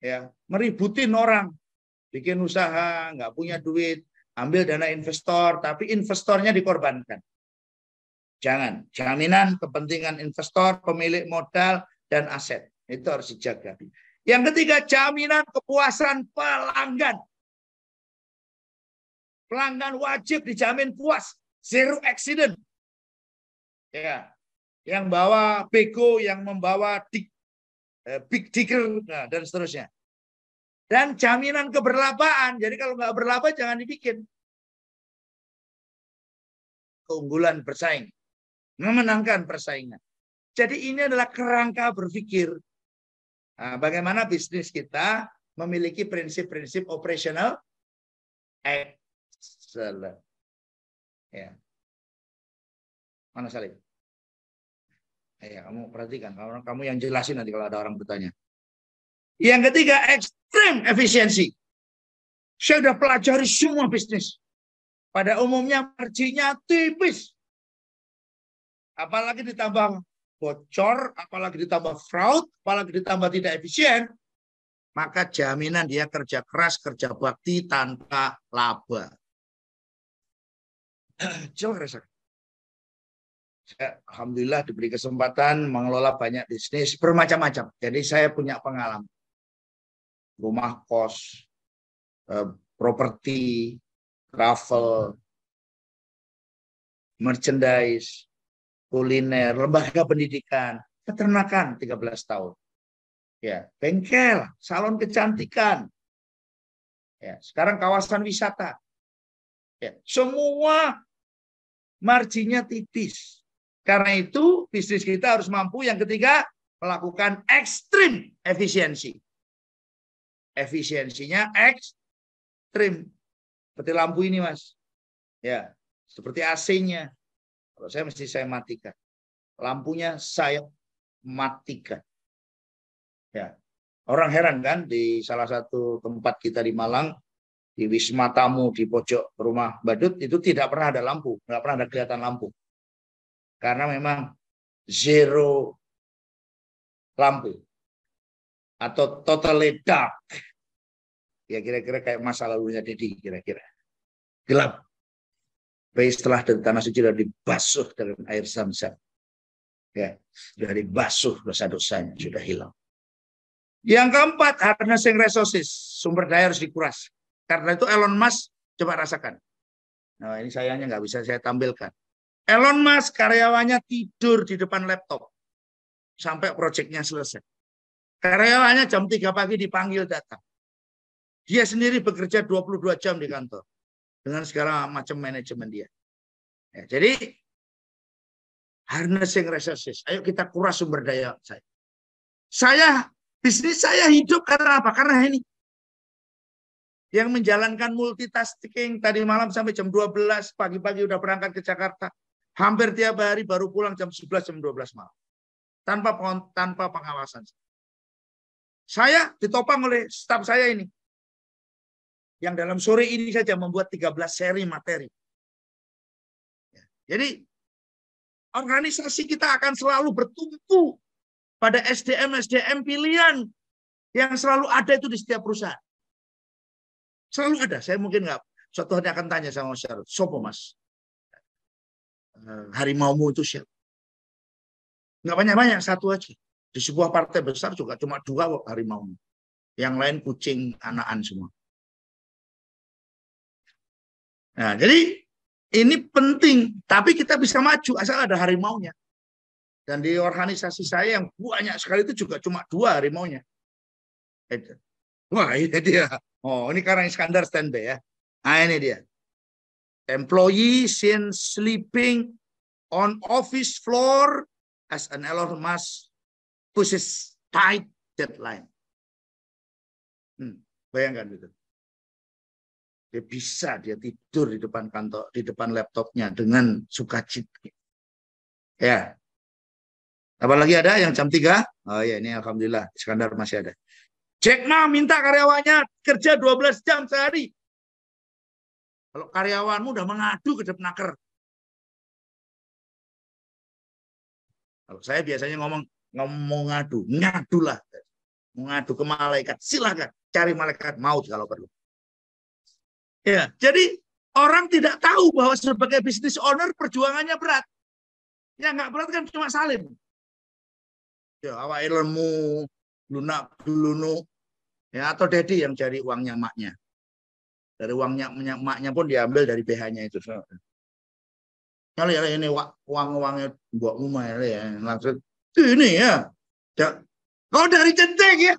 ya ngeributin orang, bikin usaha, nggak punya duit, ambil dana investor, tapi investornya dikorbankan. Jangan, jaminan kepentingan investor, pemilik modal dan aset itu harus dijaga. Yang ketiga, jaminan kepuasan pelanggan. Pelanggan wajib dijamin puas, zero accident. Ya, yang bawa bego, yang membawa big digger, nah, dan seterusnya. Dan jaminan keberlapaan. Jadi kalau nggak berlapa jangan dibikin. Keunggulan bersaing, memenangkan persaingan. Jadi ini adalah kerangka berpikir. Nah, bagaimana bisnis kita memiliki prinsip-prinsip operational excellent. Ya. Mana Salim? Ya, kamu perhatikan, kamu yang jelasin nanti kalau ada orang bertanya. Yang ketiga, ekstrem efisiensi. Saya sudah pelajari semua bisnis. Pada umumnya marginnya tipis. Apalagi ditambah bocor, apalagi ditambah fraud, apalagi ditambah tidak efisien, maka jaminan dia kerja keras, kerja bakti tanpa laba. Jelas. Saya, alhamdulillah diberi kesempatan mengelola banyak bisnis bermacam-macam. Jadi saya punya pengalaman. Rumah kos, properti, travel, merchandise, kuliner, lembaga pendidikan, peternakan 13 tahun. Ya, bengkel, salon kecantikan. Ya, sekarang kawasan wisata. Ya, semua marginnya tipis. Karena itu bisnis kita harus mampu yang ketiga melakukan ekstrim efisiensi. Efisiensinya ekstrim. Seperti lampu ini, Mas. Ya, seperti AC-nya. Kalau saya matikan. Lampunya saya matikan. Ya. Orang heran kan di salah satu tempat kita di Malang, di Wisma Tamu di pojok rumah Badut itu tidak pernah ada lampu, nggak pernah ada kelihatan lampu. Karena memang zero lampu atau totally dark. Ya kira-kira kayak masa lalunya Dedi kira-kira. Gelap. Baik setelah dari tanah suci sudah dibasuh dengan air Zam-Zam. Ya, sudah dibasuh dosa-dosanya, sudah hilang. Yang keempat, harnessing resources. Sumber daya harus dikuras. Karena itu Elon Musk, coba rasakan. Nah, ini sayangnya nggak bisa saya tampilkan. Elon Musk karyawannya tidur di depan laptop sampai proyeknya selesai. Karyawannya jam 3 pagi dipanggil datang. Dia sendiri bekerja 22 jam di kantor dengan segala macam manajemen dia. Ya, jadi harnessing resources. Ayo kita kuras sumber daya saya. Bisnis saya hidup karena apa? Karena ini. Yang menjalankan multitasking tadi malam sampai jam 12, pagi-pagi udah berangkat ke Jakarta. Hampir tiap hari baru pulang jam 11, jam 12 malam. Tanpa pengawasan. Saya ditopang oleh staf saya ini. Yang dalam sore ini saja membuat 13 seri materi. Jadi, organisasi kita akan selalu bertumpu pada SDM pilihan yang selalu ada itu di setiap perusahaan. Selalu ada. Saya mungkin nggak. Suatu hari akan tanya sama Mas Syarul. Sopo Mas? Harimaumu itu siapa? Nggak banyak-banyak, satu aja. Di sebuah partai besar juga cuma 2 harimaumu. Yang lain kucing, anakan semua. Nah, jadi ini penting. Tapi kita bisa maju asal ada harimaunya. Dan di organisasi saya yang banyak sekali itu juga cuma 2 harimaunya. Wah, ini dia. Oh, ini karena Iskandar standby ya. Nah, ini dia. Employee seen sleeping on office floor as an Elon Musk pushes tight deadline. Bayangkan gitu. Dia bisa dia tidur di depan kantor, di depan laptopnya dengan sukacita. Ya. Apalagi ada yang jam 3. Oh ya, ini alhamdulillah Iskandar masih ada. Jack Ma minta karyawannya kerja 12 jam sehari. Kalau karyawanmu udah mengadu ke Depnaker. Kalau saya biasanya ngomong ngadu, ngadulah. Mengadu ke malaikat, silakan cari malaikat maut kalau perlu. Ya, jadi orang tidak tahu bahwa sebagai business owner perjuangannya berat. Ya nggak berat kan cuma Salim. Ya, awak ilmu, lunak dulu, ya atau Dedi yang cari uangnya maknya. Dari uangnya maknya pun diambil dari BH-nya itu. Kalau ya ini uangnya buat rumah ya, langsung ini ya. Kau dari centeng ya.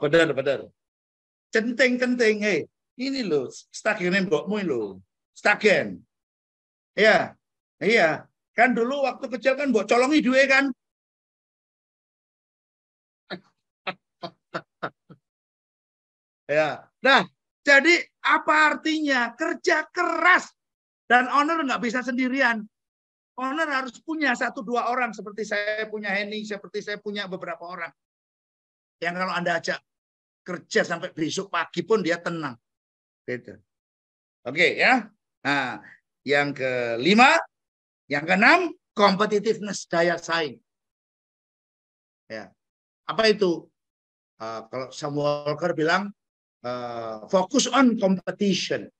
Benar. Centeng. Ini loh, stagen mbokmu loh. Stagen. Ya. Iya. Kan dulu waktu kecil kan mbok colongi duwe kan. Ya. Nah, jadi apa artinya? Kerja keras dan owner nggak bisa sendirian. Owner harus punya 1-2 orang seperti saya punya Henny, seperti saya punya beberapa orang. Yang kalau Anda ajak kerja sampai besok pagi pun dia tenang. Gitu. Oke ya. Nah, yang kelima, yang keenam, competitiveness, daya saing. Ya. Apa itu? Kalau Sam Walker bilang focus on competition.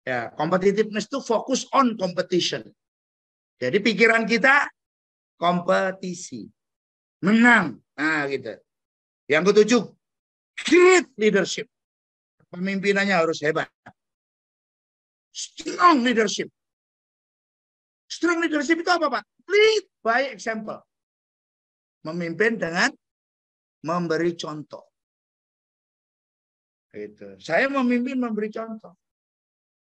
Ya, competitiveness itu focus on competition. Jadi pikiran kita kompetisi, menang. Nah, gitu. Yang ketujuh, great leadership. Pemimpinannya harus hebat. Strong leadership. Strong leadership itu apa, Pak? Lead by example. Memimpin dengan memberi contoh. Gitu. Saya memimpin memberi contoh.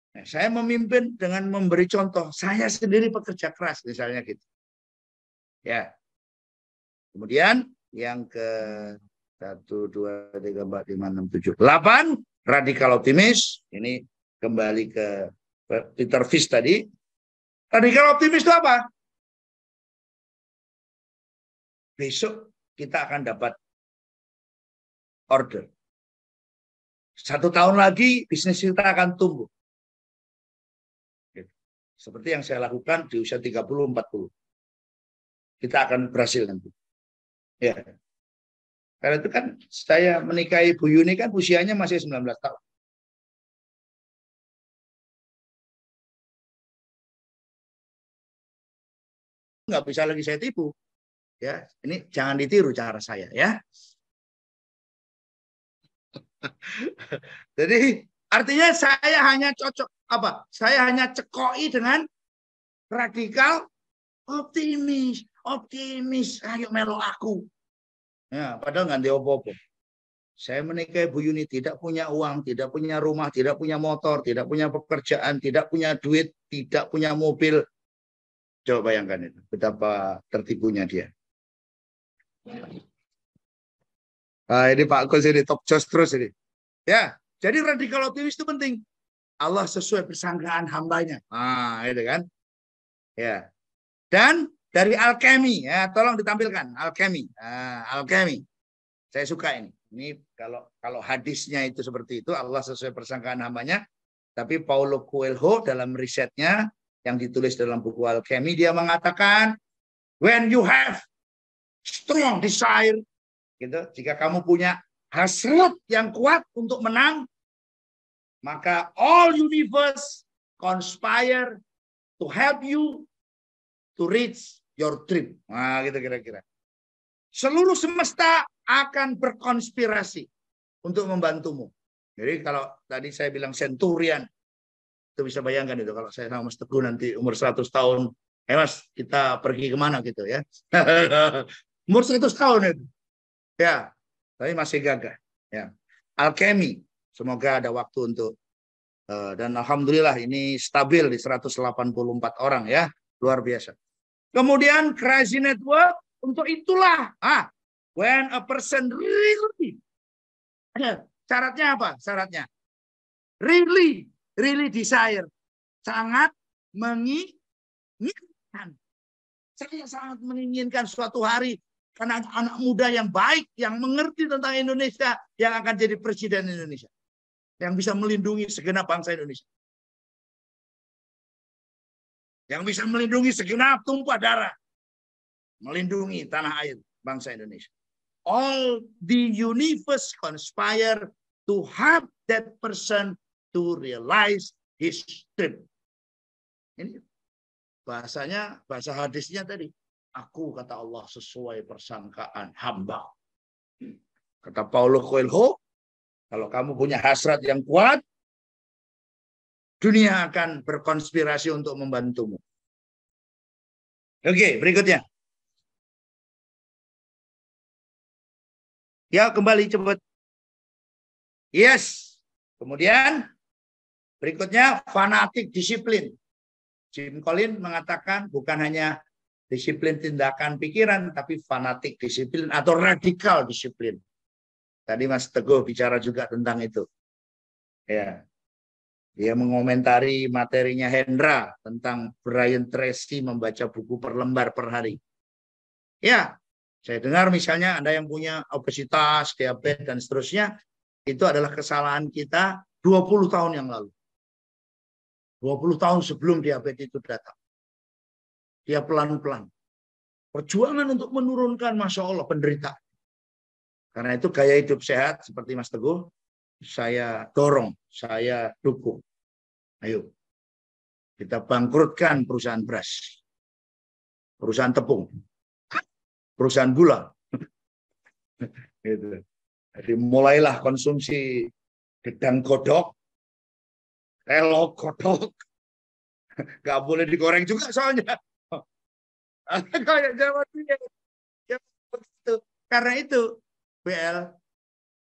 Nah, saya memimpin dengan memberi contoh. Saya sendiri pekerja keras, misalnya gitu. Ya. Kemudian yang ke 1, 2, 3, 4, 5, 6, 7, 8, radikal optimis. Ini kembali ke Peter Fish tadi. Radikal optimis itu apa? Besok kita akan dapat order. 1 tahun lagi bisnis kita akan tumbuh. Seperti yang saya lakukan di usia 30-40. Kita akan berhasil nanti. Ya. Karena itu kan saya menikahi Bu Yuni kan usianya masih 19 tahun. Nggak bisa lagi saya tipu. Ya, ini jangan ditiru cara saya ya. Jadi artinya saya hanya cocok apa? Saya hanya cekoi dengan radikal optimis. Ayo melo aku. Ya, padahal nggak ada apa-apa. Saya menikahi Bu Yuni tidak punya uang, tidak punya rumah, tidak punya motor, tidak punya pekerjaan, tidak punya duit, tidak punya mobil. Coba bayangkan itu, betapa tertipunya dia. Nah, ini Pak Kus ini top just terus ini. Ya, jadi radikal optimis itu penting. Allah sesuai persangkaan hambanya. Ah, itu kan. Ya. Dan dari alkemi, ya, tolong ditampilkan alkemi. Alkemi. Saya suka ini. Ini kalau hadisnya itu seperti itu, Allah sesuai persangkaan hambanya. Tapi Paulo Coelho dalam risetnya yang ditulis dalam buku alkemi, dia mengatakan, when you have strong desire, gitu, jika kamu punya hasrat yang kuat untuk menang, maka all universe conspire to help you to reach your dream. Nah, gitu kira-kira. Seluruh semesta akan berkonspirasi untuk membantumu. Jadi kalau tadi saya bilang centurion, itu bisa bayangkan itu kalau saya sama Mas Teguh nanti umur 100 tahun, Mas kita pergi kemana gitu ya. Umur 100 tahun itu. Ya, tapi masih gagah. Ya. Alkemi, semoga ada waktu untuk dan alhamdulillah ini stabil di 184 orang ya, luar biasa. Kemudian crazy network, untuk itulah when a person really Syaratnya apa? Syaratnya really desire. Sangat menginginkan. Saya sangat menginginkan suatu hari anak-anak muda yang baik, yang mengerti tentang Indonesia, yang akan jadi presiden Indonesia. Yang bisa melindungi segenap bangsa Indonesia. Yang bisa melindungi segenap tumpah darah. Melindungi tanah air bangsa Indonesia. All the universe conspire to help that person to realize his dream. Ini bahasanya, bahasa hadisnya tadi. Aku, kata Allah, sesuai persangkaan hamba. Kata Paulo Coelho, kalau kamu punya hasrat yang kuat, dunia akan berkonspirasi untuk membantumu. Oke, berikutnya. Ya, kembali cepat. Yes. Kemudian, berikutnya fanatik disiplin. Jim Collins mengatakan bukan hanya disiplin tindakan pikiran, tapi fanatik disiplin atau radikal disiplin. Tadi Mas Teguh bicara juga tentang itu. Ya, dia mengomentari materinya Hendra tentang Brian Tracy membaca buku per lembar per hari. Ya, saya dengar misalnya Anda yang punya obesitas, diabetes, dan seterusnya, itu adalah kesalahan kita 20 tahun yang lalu. 20 tahun sebelum diabetes itu datang. Dia pelan-pelan. Perjuangan untuk menurunkan, Masya Allah, penderita. Karena itu gaya hidup sehat, seperti Mas Teguh, saya dorong, saya dukung. Ayo, kita bangkrutkan perusahaan beras, perusahaan tepung, perusahaan gula. Gitu. Jadi mulailah konsumsi gedang godok, telok godok. Gak boleh digoreng juga soalnya. Kayak Jawa itu. Karena itu, BL,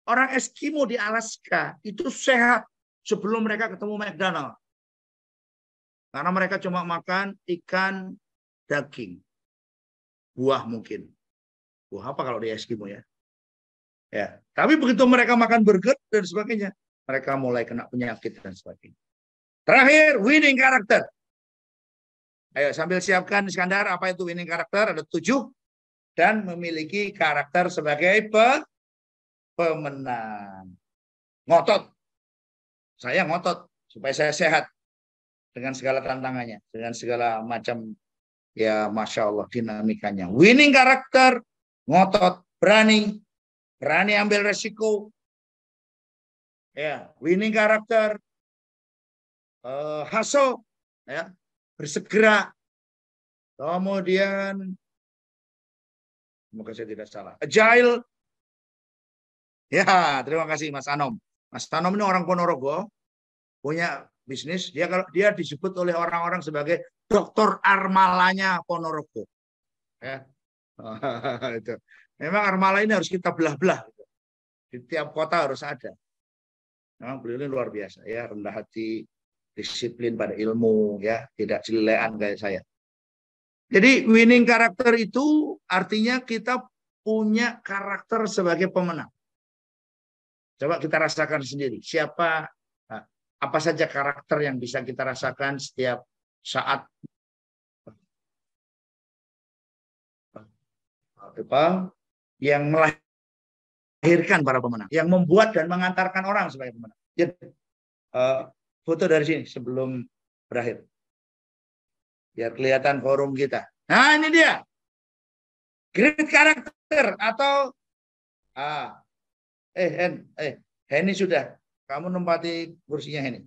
orang Eskimo di Alaska itu sehat sebelum mereka ketemu McDonald. Karena mereka cuma makan ikan, daging, buah mungkin. Buah apa kalau di Eskimo ya? Ya, tapi begitu mereka makan burger dan sebagainya, mereka mulai kena penyakit dan sebagainya. Terakhir, winning karakter. Ayo sambil siapkan Iskandar, apa itu winning karakter? Ada 7 dan memiliki karakter sebagai pemenang. Ngotot. Saya ngotot supaya saya sehat dengan segala tantangannya, dengan segala macam ya Masya Allah dinamikanya. Winning karakter, ngotot, berani ambil resiko. Ya, winning karakter, hustle, ya, bersegera. Kemudian, semoga saya tidak salah, agile. Ya, terima kasih Mas Anom. Mas Anom ini orang Ponorogo, punya bisnis. Dia disebut oleh orang-orang sebagai dokter armalanya Ponorogo. Ya. Itu. Memang armala ini harus kita belah-belah. Di tiap kota harus ada. Memang beliau ini luar biasa ya, rendah hati, disiplin pada ilmu ya, tidak cililean kayak saya. Jadi winning karakter itu artinya kita punya karakter sebagai pemenang. Coba kita rasakan sendiri. Apa saja karakter yang bisa kita rasakan setiap saat yang melahirkan para pemenang, yang membuat dan mengantarkan orang sebagai pemenang. Jadi, foto dari sini sebelum berakhir, biar kelihatan forum kita. Nah ini dia, great karakter atau Henny sudah, kamu nempati kursinya Henny.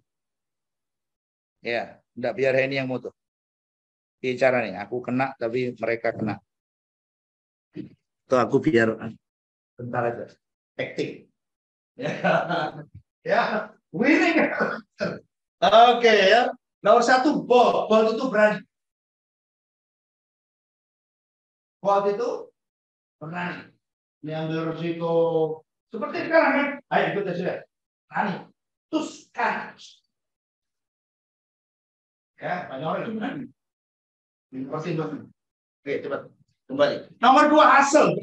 Ya, enggak, biar Henny yang moto. Bicara nih, aku kena tapi mereka kena. Itu aku biar bentar aja. Acting. Ya, winning. Oke ya. Nomor 1 bold. Bold itu berani. Bold itu berani. Ini ambil risiko. Seperti sekarang kan. Ayo ikut sudah. Berani. Terus kan. Ya, banyak orang itu berani. Pasti berani. Oke, cepat. Kembali. Nomor 2 hasil.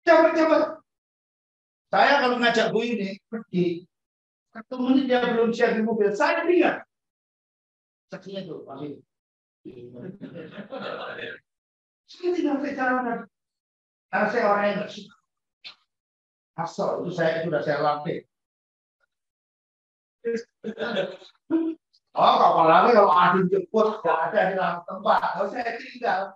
Cepat. Saya kalau ngajak Bu ini pergi, 1 menit dia belum siap di mobil, saya tinggal. Saksinya tuh, Pak. Saya tinggal bicara. Karena saya orang yang nggak suka. Asal itu sudah saya latih. Oh, apalagi kalau Adin jemput, nggak ada di dalam tempat, kalau saya tinggal.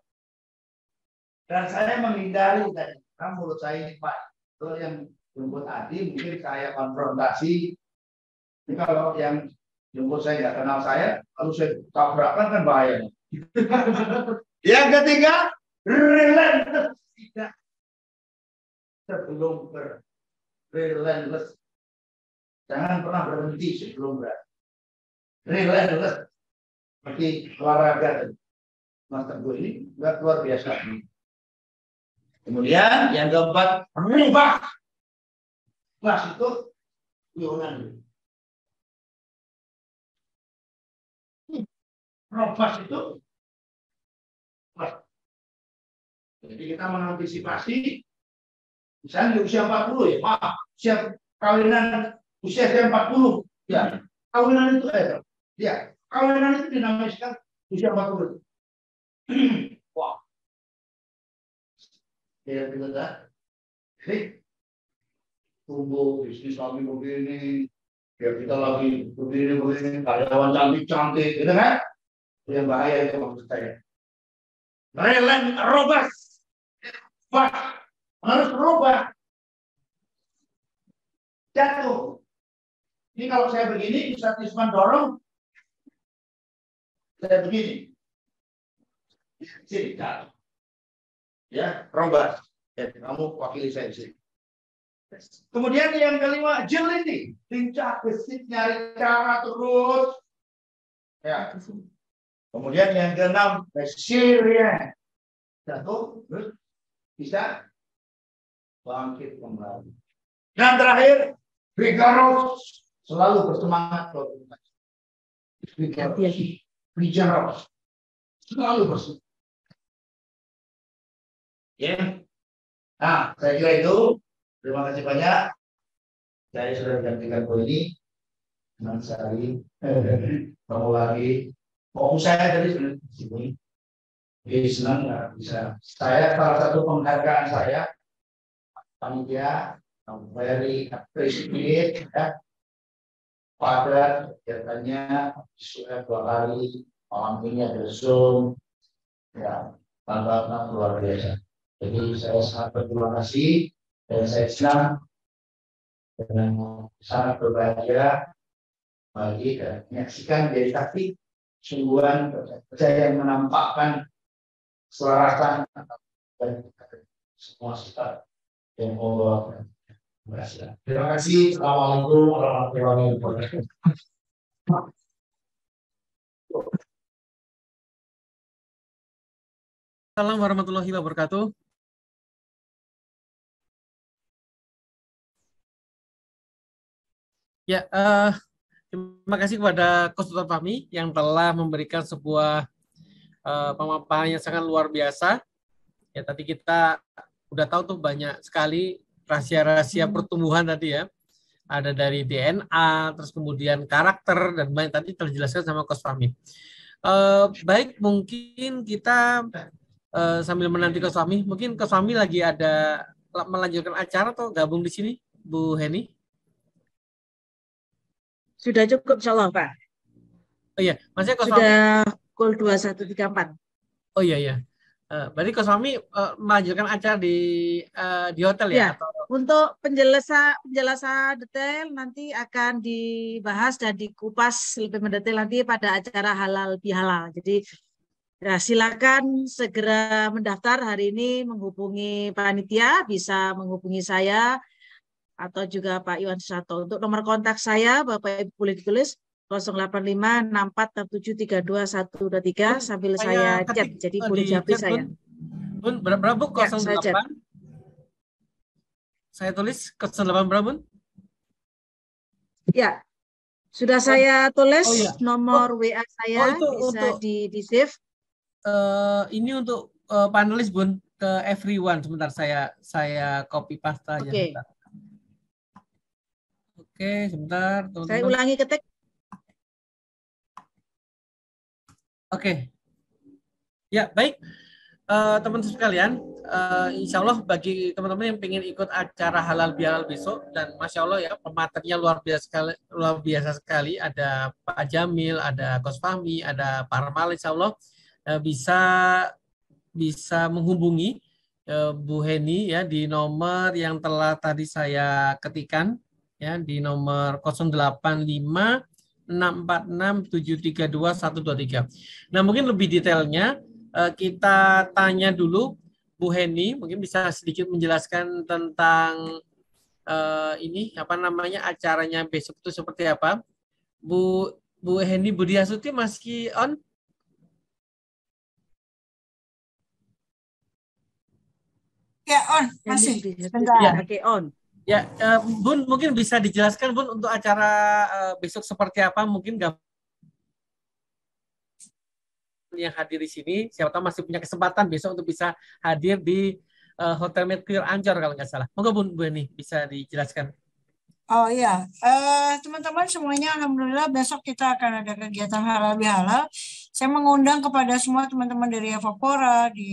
Dan saya menghindari tadi, kan mulut saya ini Pak. Kalau yang jemput Adin, mungkin saya konfrontasi. Ini kalau yang jemput saya nggak kenal saya, kalau saya tabrakan kan bahaya. Yang ketiga, relentless. Tidak sebelum relentless. Jangan pernah berhenti sebelum relentless. Seperti olahraga. Mas Teguh ini nggak luar biasa. Kemudian yang keempat, rubah. Mas itu Yunani. Robas itu. Jadi kita mengantisipasi. Misalnya di usia 40 ya, maaf, usia kawinan usia 40 ya, kawinan itu ya, kawinan itu dinamis kan usia 40. Wah. Ya betul kan? Jadi tumbuh bisnis lagi begini, ya kita lagi begini, karyawan cantik, gitu kan? Itu yang bahaya itu maksud saya. Relent robas, harus berubah. Jatuh. Ini kalau saya begini, bisa Tisman dorong. Saya begini. Sini, jatuh. Ya, robas. Ya, kamu wakili saya di sini. Kemudian yang kelima, agility. Lincah, gesit, nyari cara terus. Ya. Kemudian yang keenam, resilience. Jatuh, terus bisa bangkit kembali. Dan terakhir, vigorous, selalu bersemangat. Vigorous, selalu bersemangat. Ya, nah saya kira itu. Terima kasih banyak. Saya sudah gantikan ini. Senang sekali. Kamu lagi. Mau saya dari sini. Jadi senang bisa. Saya salah satu penghargaan saya. Panitia very appreciate ya pada kegiatannya sudah 2 kali malam ini ada Zoom ya tanggalnya luar biasa. Jadi saya sangat berterima kasih dan saya senang dan sangat berbahagia bagi dan menyaksikan dari saksi sungguhan saya yang menampakkan keselarasan dan semua sifat yang Allah. Terima kasih. Assalamualaikum warahmatullahi wabarakatuh. Assalamualaikum warahmatullahi wabarakatuh. Ya, terima kasih kepada Konsultan Fahmi yang telah memberikan sebuah pemaparan yang sangat luar biasa. Ya, tadi kita udah tahu tuh banyak sekali rahasia-rahasia pertumbuhan tadi ya. Ada dari DNA, terus kemudian karakter, dan banyak tadi terjelaskan sama Coach Fahmi. Baik, mungkin kita sambil menanti Coach Fahmi, mungkin Coach Fahmi lagi ada melanjutkan acara atau gabung di sini, Bu Heni? Sudah cukup, insya Allah, Pak. Oh iya, maksudnya Coach sudah call 2134. Oh iya. Berarti Coach Fahmi melanjutkan acara di hotel ya? Atau... Untuk penjelasan detail nanti akan dibahas dan dikupas lebih mendetail nanti pada acara halal bihalal. Jadi ya, silakan segera mendaftar hari ini, menghubungi panitia, bisa menghubungi saya atau juga Pak Iwan Susato. Untuk nomor kontak saya, Bapak Ibu boleh ditulis 085-647-32123 sambil saya chat, jadi boleh japri saya. Bun, berapa Bu? 08? Ya, saya tulis 08 berapa Bun? Ya, sudah saya tulis nomor WA saya, itu bisa di-save. Ini untuk panelis Bun, ke everyone. Sebentar saya copy paste aja. Oke. Sebentar. Oke, sebentar Saya teman-teman. ulangi ketik. Oke. Ya, baik. Teman-teman sekalian, insya Allah bagi teman-teman yang ingin ikut acara halal bihalal besok, dan masya Allah ya pematerinya luar biasa sekali. Ada Pak Jamil, ada Coach Fahmi, ada Pak Ramal, insya Allah bisa menghubungi Bu Heni ya di nomor yang telah tadi saya ketikkan ya, di nomor 085 646 732 123. Nah, mungkin lebih detailnya kita tanya dulu Bu Heni, mungkin bisa sedikit menjelaskan tentang ini apa namanya acaranya besok itu seperti apa. Bu Heni Budiasuti masih on? Ya, on, masih. Bentar. Ya. Oke, on. Ya, Bun mungkin bisa dijelaskan Bun untuk acara besok seperti apa, mungkin yang hadir di sini, siapa tahu masih punya kesempatan besok untuk bisa hadir di Hotel Mercure Ancol kalau nggak salah. Monggo Bu Heni bisa dijelaskan. Oh iya, teman-teman semuanya, alhamdulillah besok kita akan ada kegiatan halal bihalal. Saya mengundang kepada semua teman-teman dari Evapora, di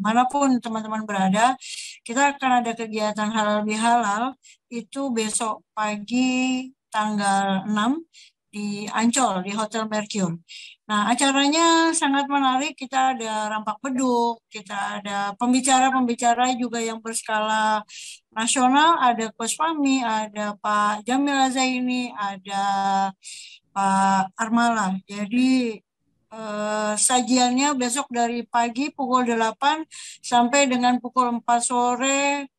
manapun teman-teman berada, kita akan ada kegiatan halal bihalal itu besok pagi tanggal 6 di Ancol, di Hotel Mercure. Nah, acaranya sangat menarik. Kita ada rampak beduk, kita ada pembicara-pembicara juga yang berskala nasional, ada Coach Fahmi, ada Pak Jamil Azaini, ada Pak Armala. Jadi sajiannya besok dari pagi pukul 8 sampai dengan pukul 4 sore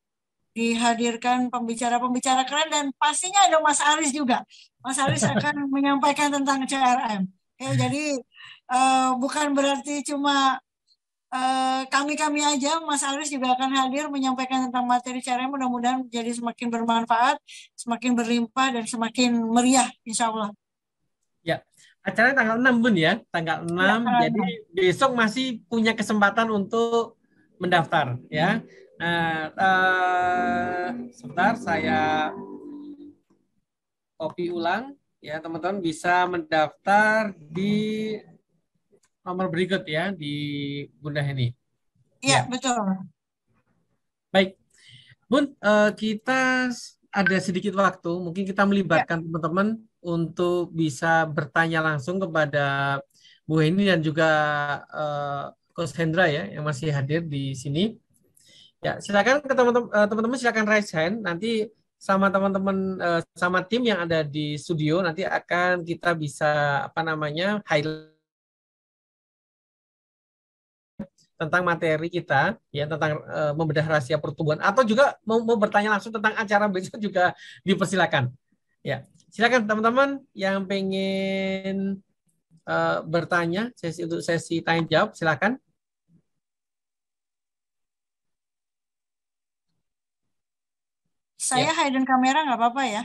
dihadirkan pembicara-pembicara keren, dan pastinya ada Mas Aris juga. Mas Aris akan menyampaikan tentang CRM. Ya, jadi bukan berarti cuma kami-kami aja, Mas Aris juga akan hadir menyampaikan tentang materi CRM. Mudah-mudahan jadi semakin bermanfaat, semakin berlimpah, dan semakin meriah, insya Allah. Ya, acaranya tanggal 6 Bun ya, tanggal 6. Ya, jadi besok masih punya kesempatan untuk mendaftar ya. Nah, sebentar saya copy ulang ya, teman-teman bisa mendaftar di nomor berikut ya di Bunda Heni. Iya, betul. Baik, Bun, kita ada sedikit waktu, mungkin kita melibatkan teman-teman untuk bisa bertanya langsung kepada Bu Heni dan juga Coach Hendra ya yang masih hadir di sini. Ya, silakan ke teman-teman silakan raise hand, nanti sama teman-teman sama tim yang ada di studio nanti akan kita bisa apa namanya highlight tentang materi kita ya, tentang membedah rahasia pertumbuhan, atau juga mau bertanya langsung tentang acara besok juga dipersilakan. Ya, silakan teman-teman yang pengen bertanya untuk sesi tanya jawab, silakan. Saya hidden kamera nggak apa-apa ya?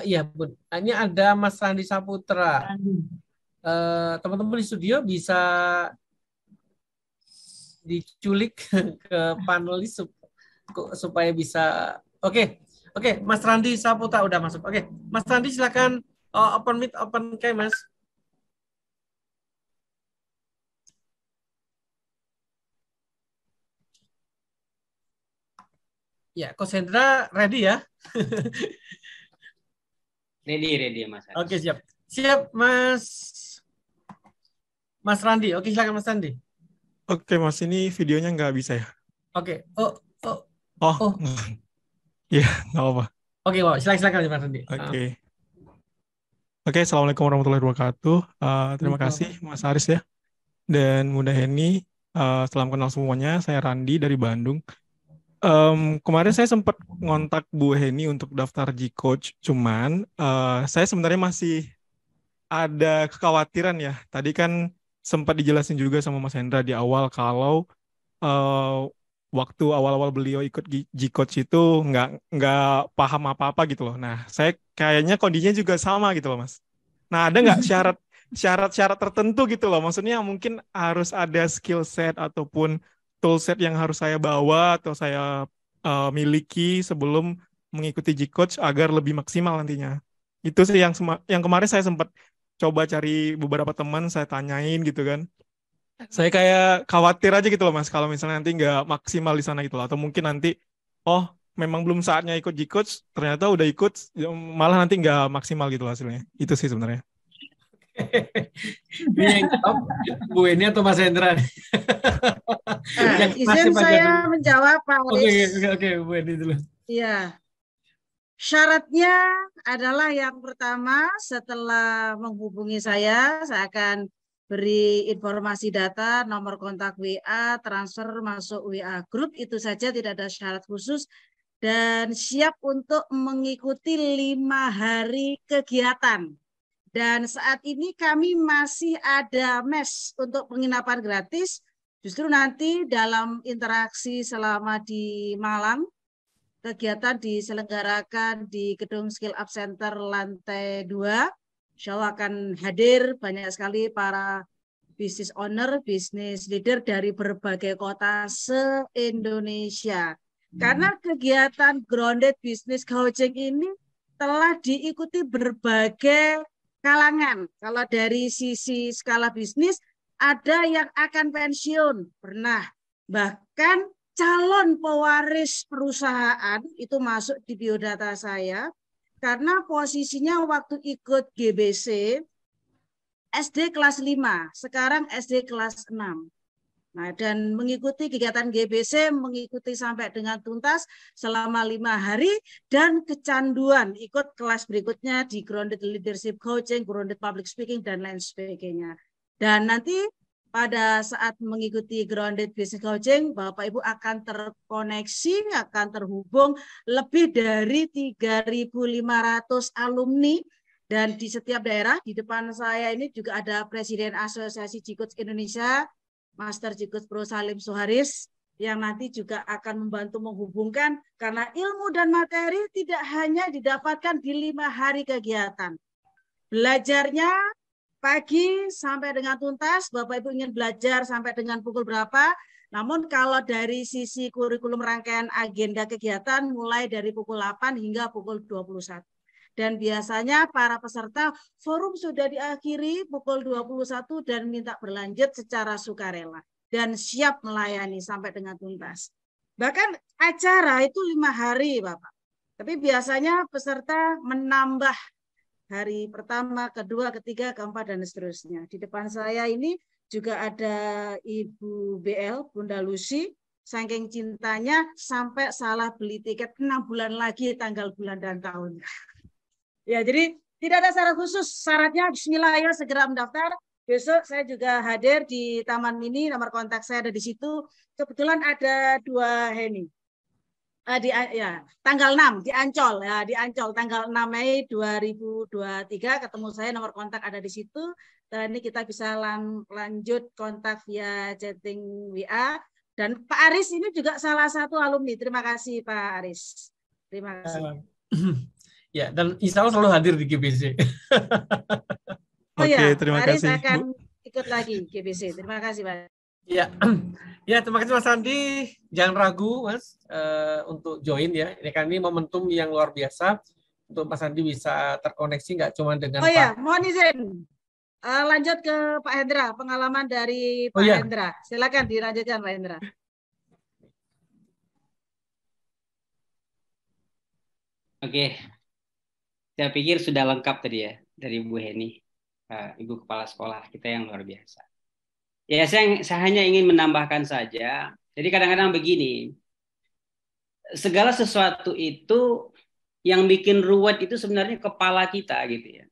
Iya, Bun. Ini ada Mas Randi Saputra. Teman-teman di studio bisa diculik ke panelis supaya bisa. Oke, Mas Randi Saputra udah masuk. Oke, Mas Randi silakan open mic, open cam, Mas. Ya, Coach Hendra ready ya? Ready Mas. Oke, siap. Siap, Mas Randi. Oke, silakan Mas Randi. Oke, Mas, ini videonya nggak bisa ya? Oke. Iya, nggak apa-apa. Oke, wow. Silakan Mas Randi. Oke, Assalamualaikum warahmatullahi wabarakatuh. Terima kasih Mas Aris ya. Dan Bunda Heni, salam kenal semuanya. Saya Randi dari Bandung. Kemarin saya sempat ngontak Bu Heni untuk daftar G-Coach, cuman saya sebenarnya masih ada kekhawatiran ya. Tadi kan sempat dijelasin juga sama Mas Hendra di awal kalau waktu awal-awal beliau ikut G-Coach itu nggak paham apa-apa gitu loh. Nah, saya kayaknya kondisinya juga sama gitu loh, Mas. Nah, ada nggak syarat-syarat tertentu gitu loh? Maksudnya mungkin harus ada skill set ataupun toolset yang harus saya bawa atau saya miliki sebelum mengikuti G-Coach agar lebih maksimal nantinya. Itu sih yang kemarin saya sempat coba cari beberapa teman, saya tanyain gitu kan. Saya kayak khawatir aja gitu loh Mas, kalau misalnya nanti nggak maksimal di sana gitu loh. Atau mungkin nanti, oh memang belum saatnya ikut G-Coach, ternyata udah ikut, malah nanti nggak maksimal gitu loh hasilnya. Itu sih sebenarnya. Ini yang jawab Bu Eni atau Mas Hendra? Izin saya menjawab Pak Oke, Aris. oke, Bu Eni dulu. Iya. Syaratnya adalah yang pertama setelah menghubungi saya akan beri informasi data, nomor kontak WA, transfer masuk WA grup, itu saja, tidak ada syarat khusus, dan siap untuk mengikuti 5 hari kegiatan. Dan saat ini kami masih ada mes untuk penginapan gratis, justru nanti dalam interaksi selama di Malang, kegiatan diselenggarakan di Gedung Skill Up Center lantai 2. Insya Allah akan hadir banyak sekali para business owner, business leader dari berbagai kota se-Indonesia. Karena kegiatan Grounded Business Coaching ini telah diikuti berbagai kalangan. Kalau dari sisi skala bisnis, ada yang akan pensiun, pernah. Bahkan calon pewaris perusahaan itu masuk di biodata saya karena posisinya waktu ikut GBC SD kelas 5, sekarang SD kelas 6. Nah, dan mengikuti kegiatan GBC, mengikuti sampai dengan tuntas selama 5 hari, dan kecanduan ikut kelas berikutnya di Grounded Leadership Coaching, Grounded Public Speaking, dan lain sebagainya. Dan nanti pada saat mengikuti Grounded Business Coaching, Bapak Ibu akan terkoneksi, akan terhubung lebih dari 3.500 alumni, dan di setiap daerah. Di depan saya ini juga ada Presiden Asosiasi G-Coach Indonesia, Master G-Coach Pro Salim Soharis, yang nanti juga akan membantu menghubungkan, karena ilmu dan materi tidak hanya didapatkan di 5 hari kegiatan. Belajarnya pagi sampai dengan tuntas, Bapak Ibu ingin belajar sampai dengan pukul berapa? Namun kalau dari sisi kurikulum rangkaian agenda kegiatan mulai dari pukul 8 hingga pukul 21. Dan biasanya para peserta forum sudah diakhiri pukul 21 dan minta berlanjut secara sukarela. Dan siap melayani sampai dengan tuntas. Bahkan acara itu 5 hari Bapak. Tapi biasanya peserta menambah hari pertama, kedua, ketiga, keempat, dan seterusnya. Di depan saya ini juga ada Ibu BL, Bunda Lucy, saking cintanya sampai salah beli tiket 6 bulan lagi tanggal, bulan, dan tahun. Ya, jadi tidak ada syarat khusus. Syaratnya bismillah ya, segera mendaftar. Besok saya juga hadir di Taman Mini, nomor kontak saya ada di situ. Kebetulan ada 2 Heni. Tanggal 6 di Ancol ya, di Ancol tanggal 6 Mei 2023 ketemu saya, nomor kontak ada di situ, dan ini kita bisa lanjut kontak via chatting WA. Dan Pak Aris ini juga salah satu alumni. Terima kasih Pak Aris. Terima kasih. Ya, dan insya Allah selalu hadir di GBC. Oh ya, terima Pak Aris kasih, akan Bu. ikut lagi GBC. Terima kasih Pak. Ya, ya, terima kasih Mas Andi. Jangan ragu Mas untuk join ya. Ini kan ini momentum yang luar biasa untuk Mas Andi bisa terkoneksi nggak cuma dengan ya, mohon izin. Lanjut ke Pak Hendra, pengalaman dari Pak Hendra. Silakan dilanjutkan Pak Hendra. Oke, saya pikir sudah lengkap tadi ya dari Bu Heni, Ibu Kepala Sekolah kita yang luar biasa. Ya, saya hanya ingin menambahkan saja. Jadi kadang-kadang begini, segala sesuatu itu yang bikin ruwet itu sebenarnya kepala kita gitu ya.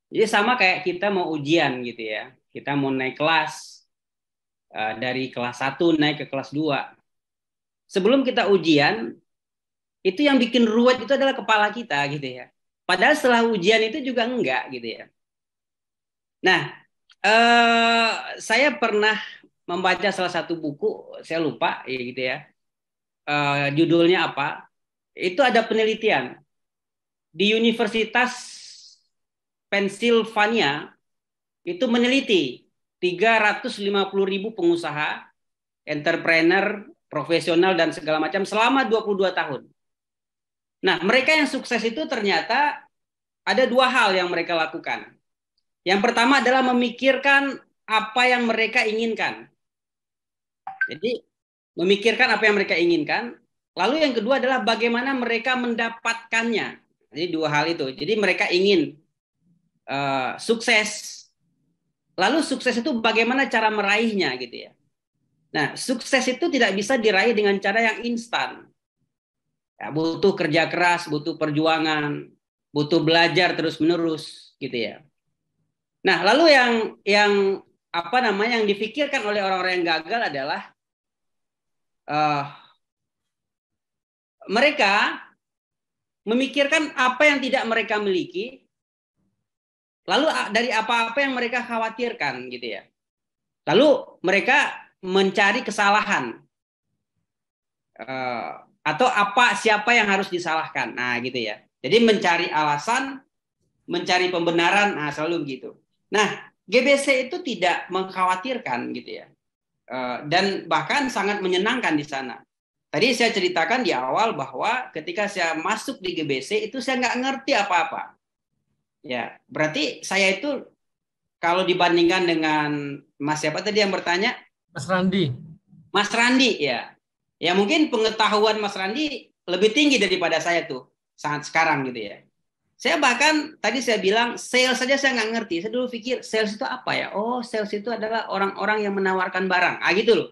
Jadi sama kayak kita mau ujian gitu ya. Kita mau naik kelas, dari kelas 1 naik ke kelas 2. Sebelum kita ujian, itu yang bikin ruwet itu adalah kepala kita gitu ya. Padahal setelah ujian itu juga enggak gitu ya. Nah, saya pernah membaca salah satu buku, saya lupa ya gitu ya, judulnya apa. Itu ada penelitian di Universitas Pennsylvania, itu meneliti 350.000 pengusaha entrepreneur, profesional dan segala macam selama 22 tahun. Nah, mereka yang sukses itu ternyata ada dua hal yang mereka lakukan. Yang pertama adalah memikirkan apa yang mereka inginkan. Jadi, memikirkan apa yang mereka inginkan. Lalu yang kedua adalah bagaimana mereka mendapatkannya. Jadi dua hal itu. Jadi mereka ingin sukses. Lalu sukses itu bagaimana cara meraihnya gitu ya. Nah, sukses itu tidak bisa diraih dengan cara yang instan. Ya, butuh kerja keras, butuh perjuangan, butuh belajar terus-menerus gitu ya. Nah, lalu yang apa namanya yang dipikirkan oleh orang-orang yang gagal adalah mereka memikirkan apa yang tidak mereka miliki, lalu dari apa-apa yang mereka khawatirkan gitu ya. Lalu mereka mencari kesalahan atau siapa yang harus disalahkan. Nah, gitu ya. Jadi mencari alasan, mencari pembenaran, nah selalu begitu. Nah, GBC itu tidak mengkhawatirkan gitu ya. Dan bahkan sangat menyenangkan di sana. Tadi saya ceritakan di awal bahwa ketika saya masuk di GBC itu saya nggak ngerti apa-apa. Ya, berarti saya itu kalau dibandingkan dengan Mas siapa tadi yang bertanya? Mas Randi. Mas Randi ya. Ya mungkin pengetahuan Mas Randi lebih tinggi daripada saya tuh saat sekarang gitu ya. Saya bahkan tadi saya bilang sales saja saya nggak ngerti. Saya dulu pikir sales itu apa ya? Oh, sales itu adalah orang-orang yang menawarkan barang. Gitu loh.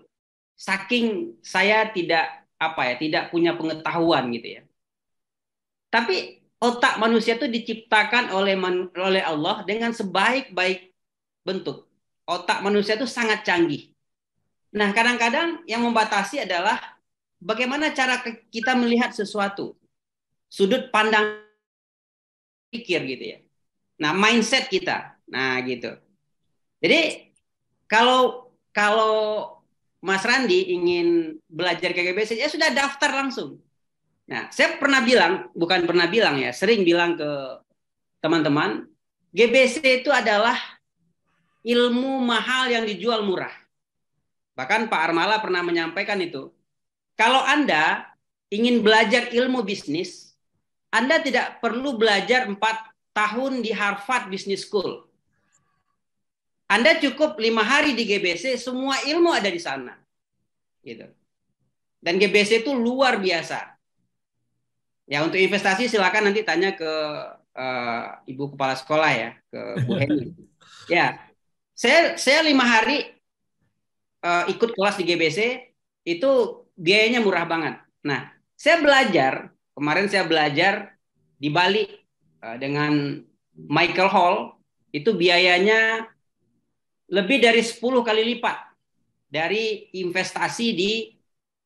Saking saya tidak punya pengetahuan gitu ya. Tapi otak manusia itu diciptakan oleh Allah dengan sebaik-baik bentuk. Otak manusia itu sangat canggih. Nah, kadang-kadang yang membatasi adalah bagaimana cara kita melihat sesuatu. Sudut pandang pikir gitu ya. Nah, mindset kita. Nah, gitu. Jadi kalau Mas Randi ingin belajar KGBC, ya sudah daftar langsung. Nah, saya sering bilang ke teman-teman, GBC itu adalah ilmu mahal yang dijual murah. Bahkan Pak Armala pernah menyampaikan itu. Kalau Anda ingin belajar ilmu bisnis, Anda tidak perlu belajar 4 tahun di Harvard Business School. Anda cukup 5 hari di GBC, semua ilmu ada di sana. Gitu. Dan GBC itu luar biasa. Ya, untuk investasi silakan nanti tanya ke Ibu Kepala Sekolah ya, ke Bu Heni. Ya, saya 5 hari ikut kelas di GBC, itu biayanya murah banget. Nah, kemarin saya belajar di Bali dengan Michael Hall, itu biayanya lebih dari 10 kali lipat dari investasi di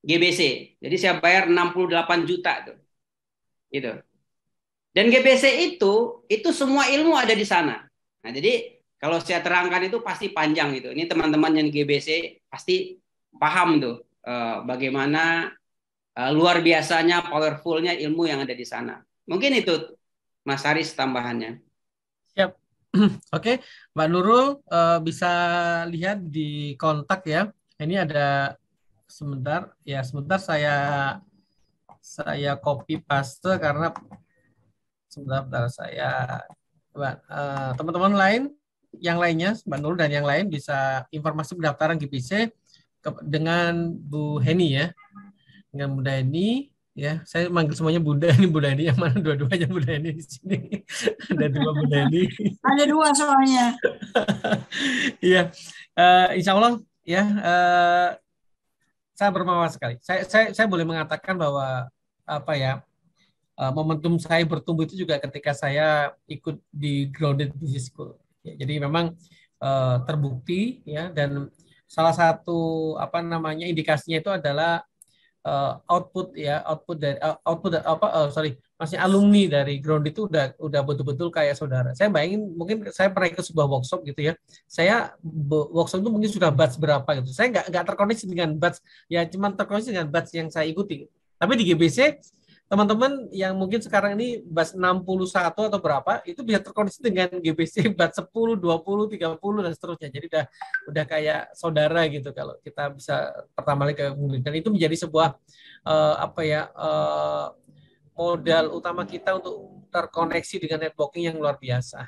GBC. Jadi saya bayar 68 juta tuh. Gitu. Dan GBC itu semua ilmu ada di sana. Nah, jadi kalau saya terangkan itu pasti panjang gitu. Ini teman-teman yang GBC pasti paham tuh bagaimana luar biasanya, powerfulnya ilmu yang ada di sana. Mungkin itu Mas Haris tambahannya. Siap. Oke, Mbak Nurul bisa lihat di kontak ya. Ini ada sebentar saya copy paste karena sebentar saya teman-teman lain yang lainnya Mbak Nurul dan yang lain bisa informasi pendaftaran GBC dengan Bu Heni ya. Dengan Bunda Heni ya, saya manggil semuanya Bunda Heni, yang mana dua-duanya Bunda Heni di sini. Ada 2 Bunda Heni. Ada 2 soalnya. Iya, insya Allah ya. Saya bermawas sekali. Saya boleh mengatakan bahwa momentum saya bertumbuh itu juga ketika saya ikut di Grounded Business School. Ya, jadi memang terbukti ya, dan salah satu indikasinya itu adalah alumni dari Grounded itu udah betul-betul kayak saudara. Saya bayangin mungkin saya pernah ikut sebuah workshop gitu ya. Saya workshop itu mungkin sudah batch berapa gitu. Saya nggak terkoneksi dengan batch, ya cuma terkoneksi dengan batch yang saya ikuti. Tapi di GBC teman-teman yang mungkin sekarang ini bus 61 atau berapa, itu bisa terkoneksi dengan GBC bus 10, 20, 30 dan seterusnya. Jadi udah kayak saudara gitu kalau kita bisa pertama kali ke dan itu menjadi sebuah modal utama kita untuk terkoneksi dengan networking yang luar biasa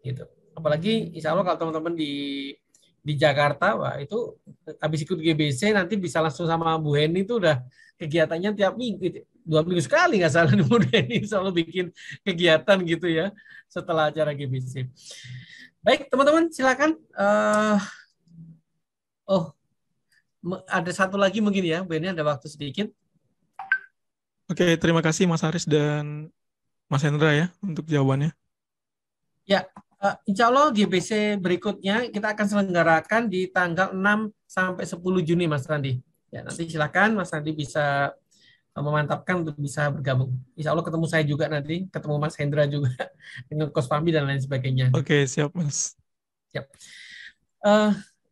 gitu. Apalagi insya Allah kalau teman-teman di Jakarta, wah itu habis ikut GBC nanti bisa langsung sama Bu Heni itu udah kegiatannya tiap minggu, 2 minggu sekali nggak salah Bu Heni selalu bikin kegiatan gitu ya setelah acara GBC. Baik teman-teman silakan. Ada satu lagi mungkin ya Bu Heni, ada waktu sedikit. Oke, terima kasih Mas Haris dan Mas Hendra ya untuk jawabannya. Ya, insya Allah GBC berikutnya kita akan selenggarakan di tanggal 6 sampai 10 Juni Mas Randi. Ya, nanti silakan Mas Randi bisa memantapkan untuk bisa bergabung. Insya Allah ketemu saya juga nanti, ketemu Mas Hendra juga dengan Coach Fahmi dan lain sebagainya. Oke, siap Mas. Siap.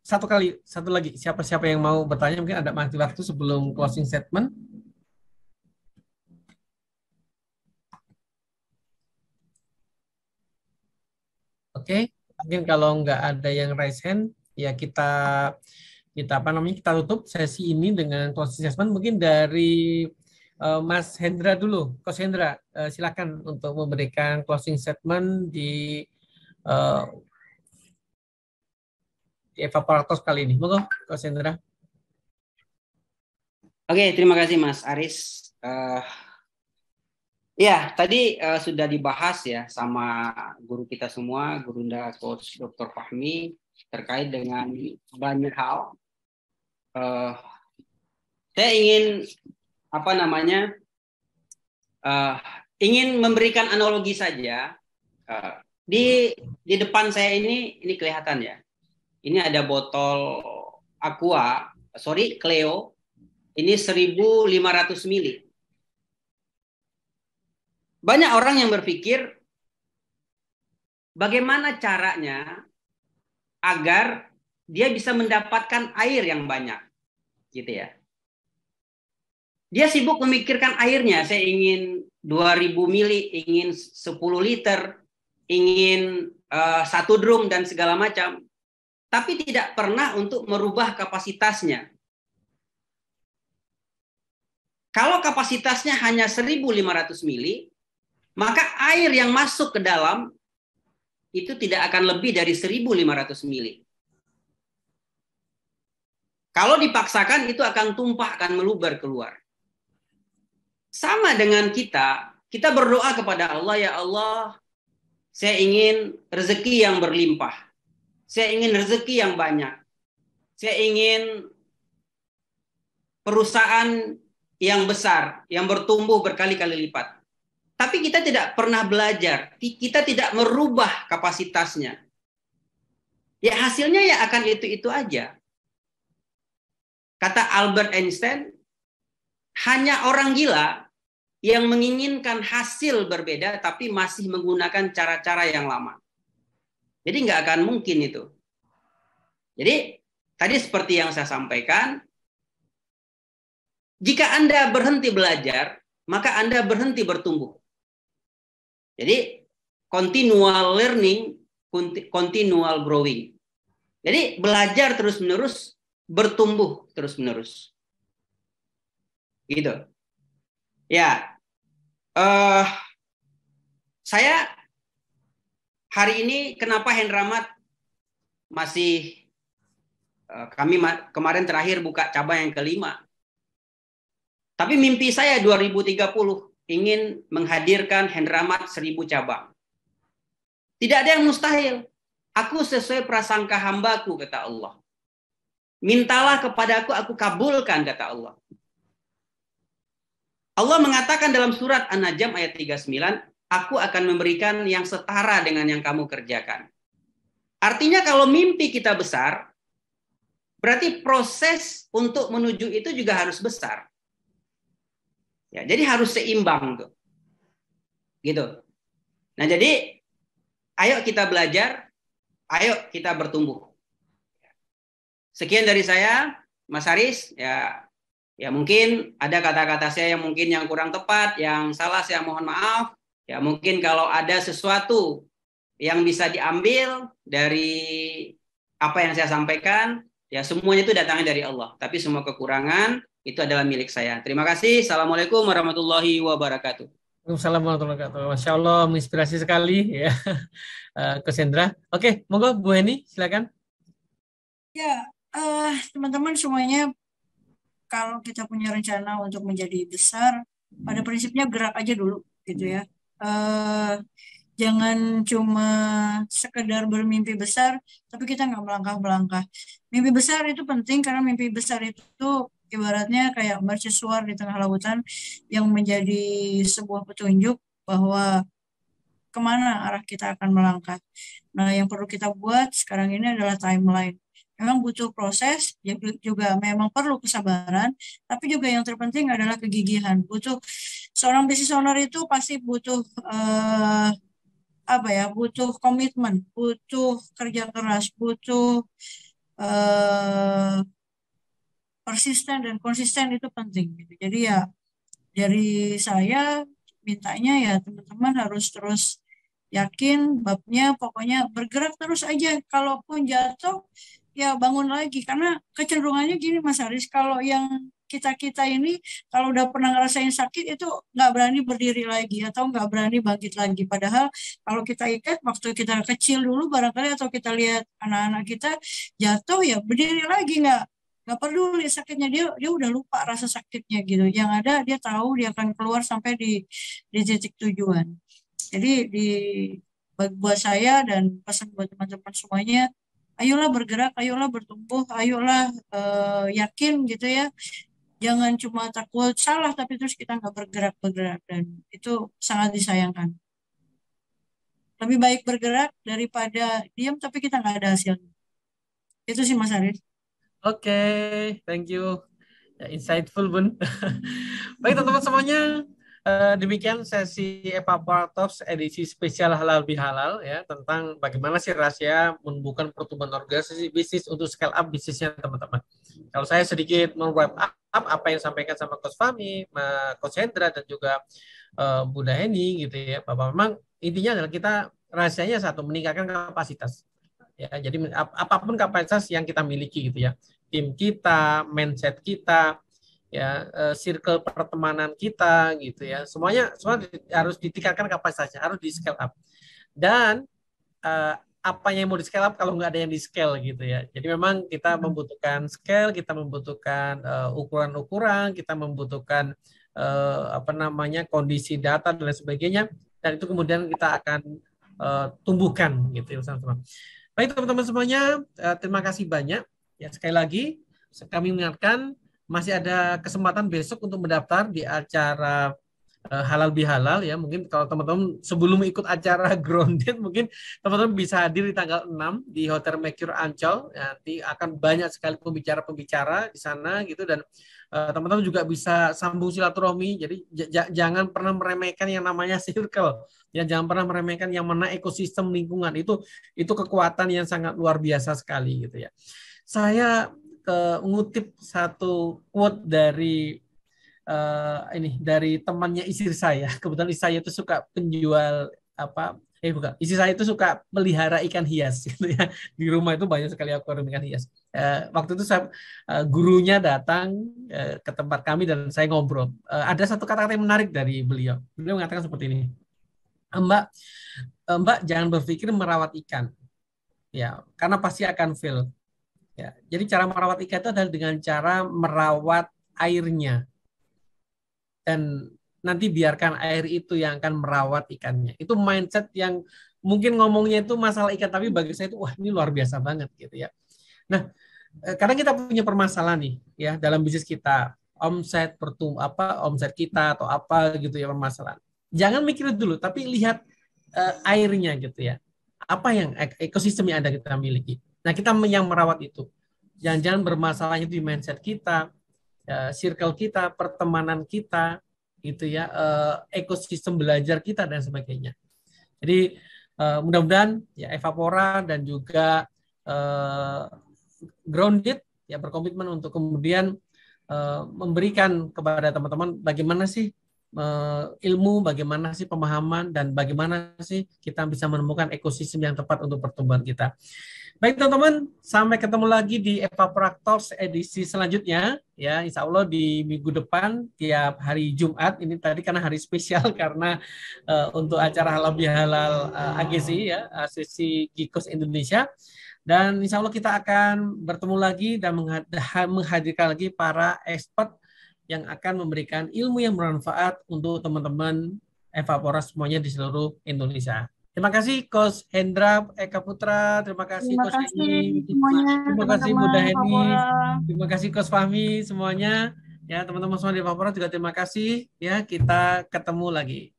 Satu lagi, siapa yang mau bertanya mungkin ada waktu sebelum closing statement. Oke, mungkin kalau nggak ada yang raise hand, ya kita tutup sesi ini dengan closing statement. Mungkin dari Mas Hendra dulu, Coach Hendra, silakan untuk memberikan closing statement di evaporator kali ini. Monggo, Coach Hendra. Oke, terima kasih Mas Aris. Ya, tadi sudah dibahas ya sama guru kita semua, Gurunda Coach Dr. Fahmi, terkait dengan banyak hal. Saya ingin ingin memberikan analogi saja. Di depan saya ini kelihatan ya. Ini ada botol Cleo. Ini 1.500 mili. Banyak orang yang berpikir bagaimana caranya agar dia bisa mendapatkan air yang banyak, gitu ya. Dia sibuk memikirkan airnya. Saya ingin 2.000 mili, ingin 10 liter, ingin 1 drum dan segala macam. Tapi tidak pernah untuk merubah kapasitasnya. Kalau kapasitasnya hanya 1.500 mili, maka air yang masuk ke dalam itu tidak akan lebih dari 1.500 mili. Kalau dipaksakan itu akan tumpah, akan meluber keluar. Sama dengan kita berdoa kepada Allah, ya Allah, saya ingin rezeki yang berlimpah. Saya ingin rezeki yang banyak. Saya ingin perusahaan yang besar, yang bertumbuh berkali-kali lipat. Tapi kita tidak pernah belajar, kita tidak merubah kapasitasnya. Ya hasilnya ya akan itu-itu aja. Kata Albert Einstein, hanya orang gila yang menginginkan hasil berbeda tapi masih menggunakan cara-cara yang lama. Jadi nggak akan mungkin itu. Jadi tadi seperti yang saya sampaikan, jika Anda berhenti belajar, maka Anda berhenti bertumbuh. Jadi continual learning, continual growing. Jadi belajar terus-menerus, bertumbuh terus-menerus. Gitu. Ya, saya hari ini kenapa Hendramat masih kami kemarin terakhir buka cabang yang kelima. Tapi mimpi saya 2030 ingin menghadirkan Hendramat 1.000 cabang. Tidak ada yang mustahil. Aku sesuai prasangka hambaku, kata Allah. Mintalah kepadaku, aku kabulkan, kata Allah. Allah mengatakan dalam surat An-Najm ayat 39, aku akan memberikan yang setara dengan yang kamu kerjakan. Artinya kalau mimpi kita besar, berarti proses untuk menuju itu juga harus besar. Ya, jadi harus seimbang tuh. Gitu. Nah, jadi ayo kita belajar, ayo kita bertumbuh. Sekian dari saya, Mas Haris, ya Ya mungkin ada kata-kata saya yang mungkin yang kurang tepat, yang salah saya mohon maaf. Ya mungkin kalau ada sesuatu yang bisa diambil dari apa yang saya sampaikan, ya semuanya itu datangnya dari Allah. Tapi semua kekurangan itu adalah milik saya. Terima kasih. Assalamualaikum warahmatullahi wabarakatuh. Waalaikumsalam warahmatullahi wabarakatuh. Masya Allah, menginspirasi sekali ya, Coach Hendra. Oke, monggo Bu Heni, silakan. Ya, teman-teman semuanya, kalau kita punya rencana untuk menjadi besar, pada prinsipnya gerak aja dulu gitu ya. Jangan cuma sekedar bermimpi besar, tapi kita nggak melangkah-melangkah. Mimpi besar itu penting karena mimpi besar itu ibaratnya kayak mercusuar di tengah lautan yang menjadi sebuah petunjuk bahwa kemana arah kita akan melangkah. Nah, yang perlu kita buat sekarang ini adalah timeline. Memang butuh proses, juga memang perlu kesabaran, tapi juga yang terpenting adalah kegigihan. Butuh seorang business owner itu pasti butuh butuh komitmen, butuh kerja keras, butuh persisten dan konsisten itu penting. Gitu. Jadi ya dari saya mintanya ya teman-teman harus terus yakin babnya, pokoknya bergerak terus aja. Kalaupun jatuh ya bangun lagi, karena kecenderungannya gini Mas Haris, kalau yang kita ini kalau udah pernah ngerasain sakit itu nggak berani berdiri lagi atau nggak berani bangkit lagi. Padahal kalau kita ikat waktu kita kecil dulu barangkali, atau kita lihat anak-anak kita jatuh ya berdiri lagi, nggak peduli sakitnya, dia udah lupa rasa sakitnya gitu. Yang ada dia tahu dia akan keluar sampai di titik tujuan. Jadi buat saya dan pesan buat teman-teman semuanya, ayolah bergerak, ayolah bertumbuh, ayolah yakin gitu ya. Jangan cuma takut salah tapi terus kita nggak bergerak, dan itu sangat disayangkan. Lebih baik bergerak daripada diam tapi kita nggak ada hasilnya. Itu sih Mas Arif. Oke, thank you. Ya, insightful, Bun. Baik, teman-teman semuanya. Demikian sesi Evapora Talks edisi spesial Halal Bihalal ya, tentang bagaimana sih rahasia menumbuhkan pertumbuhan organisasi bisnis untuk scale up bisnisnya teman-teman. Kalau saya sedikit men-wrap up apa yang disampaikan sama Coach Fahmi, Coach Hendra dan juga Bunda Heni gitu ya, Bapak, memang intinya adalah kita rahasianya satu, meningkatkan kapasitas. Ya, jadi apapun kapasitas yang kita miliki gitu ya, tim kita, mindset kita, ya, circle pertemanan kita gitu ya, semua harus ditingkatkan kapasitasnya, harus di scale up. Dan apa yang mau di scale up kalau nggak ada yang di scale gitu ya. Jadi memang kita membutuhkan scale, kita membutuhkan ukuran-ukuran, kita membutuhkan kondisi data dan lain sebagainya, dan itu kemudian kita akan tumbuhkan gitu ya teman-teman. Baik teman-teman semuanya, terima kasih banyak. Ya, sekali lagi kami mengingatkan masih ada kesempatan besok untuk mendaftar di acara Halal Bihalal ya. Mungkin kalau teman-teman sebelum ikut acara Grounded, mungkin teman-teman bisa hadir di tanggal 6 di Hotel Mercure Ancol. Nanti akan banyak sekali pembicara-pembicara di sana gitu, dan teman-teman juga bisa sambung silaturahmi. Jadi jangan pernah meremehkan yang namanya circle. Ya, jangan pernah meremehkan yang mana ekosistem lingkungan. Itu kekuatan yang sangat luar biasa sekali gitu ya. Saya ngutip satu quote dari dari temannya istri saya. Kebetulan istri saya itu suka penjual istri saya itu suka melihara ikan hias gitu ya. Di rumah itu banyak sekali akuarium ikan hias. Waktu itu gurunya datang ke tempat kami dan saya ngobrol. Ada satu kata-kata yang menarik dari beliau. Beliau mengatakan seperti ini. Mbak jangan berpikir merawat ikan. Ya, karena pasti akan fail. Ya, jadi cara merawat ikan itu adalah dengan cara merawat airnya. Dan nanti biarkan air itu yang akan merawat ikannya. Itu mindset yang mungkin ngomongnya itu masalah ikan, tapi bagi saya itu wah ini luar biasa banget gitu ya. Nah, kadang kita punya permasalahan nih ya dalam bisnis kita, omset omset kita atau apa gitu ya permasalahan. Jangan mikir dulu, tapi lihat airnya gitu ya. Apa yang ekosistem yang ada kita miliki. Nah, kita yang merawat itu. Jangan bermasalahnya di mindset kita, circle kita, pertemanan kita, gitu ya, ekosistem belajar kita dan sebagainya. Jadi mudah-mudahan ya Evapora dan juga Grounded ya berkomitmen untuk kemudian memberikan kepada teman-teman bagaimana sih ilmu, bagaimana sih pemahaman, dan bagaimana sih kita bisa menemukan ekosistem yang tepat untuk pertumbuhan kita. Baik teman-teman, sampai ketemu lagi di Evapora Talks edisi selanjutnya. Ya, insya Allah di minggu depan tiap hari Jumat. Ini tadi karena hari spesial karena untuk acara Halal Bihalal AGC ya, sesi Gikos Indonesia. Dan insya Allah kita akan bertemu lagi dan menghadirkan lagi para expert yang akan memberikan ilmu yang bermanfaat untuk teman-teman Evapora semuanya di seluruh Indonesia. Terima kasih Coach Hendra Eka Putra, terima kasih Coach Heni, terima kasih Bunda Heni, terima kasih Coach Fahmi semuanya. Ya, teman-teman semua di Evapora juga terima kasih. Ya, kita ketemu lagi.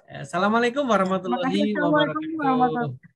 Assalamualaikum warahmatullahi wabarakatuh.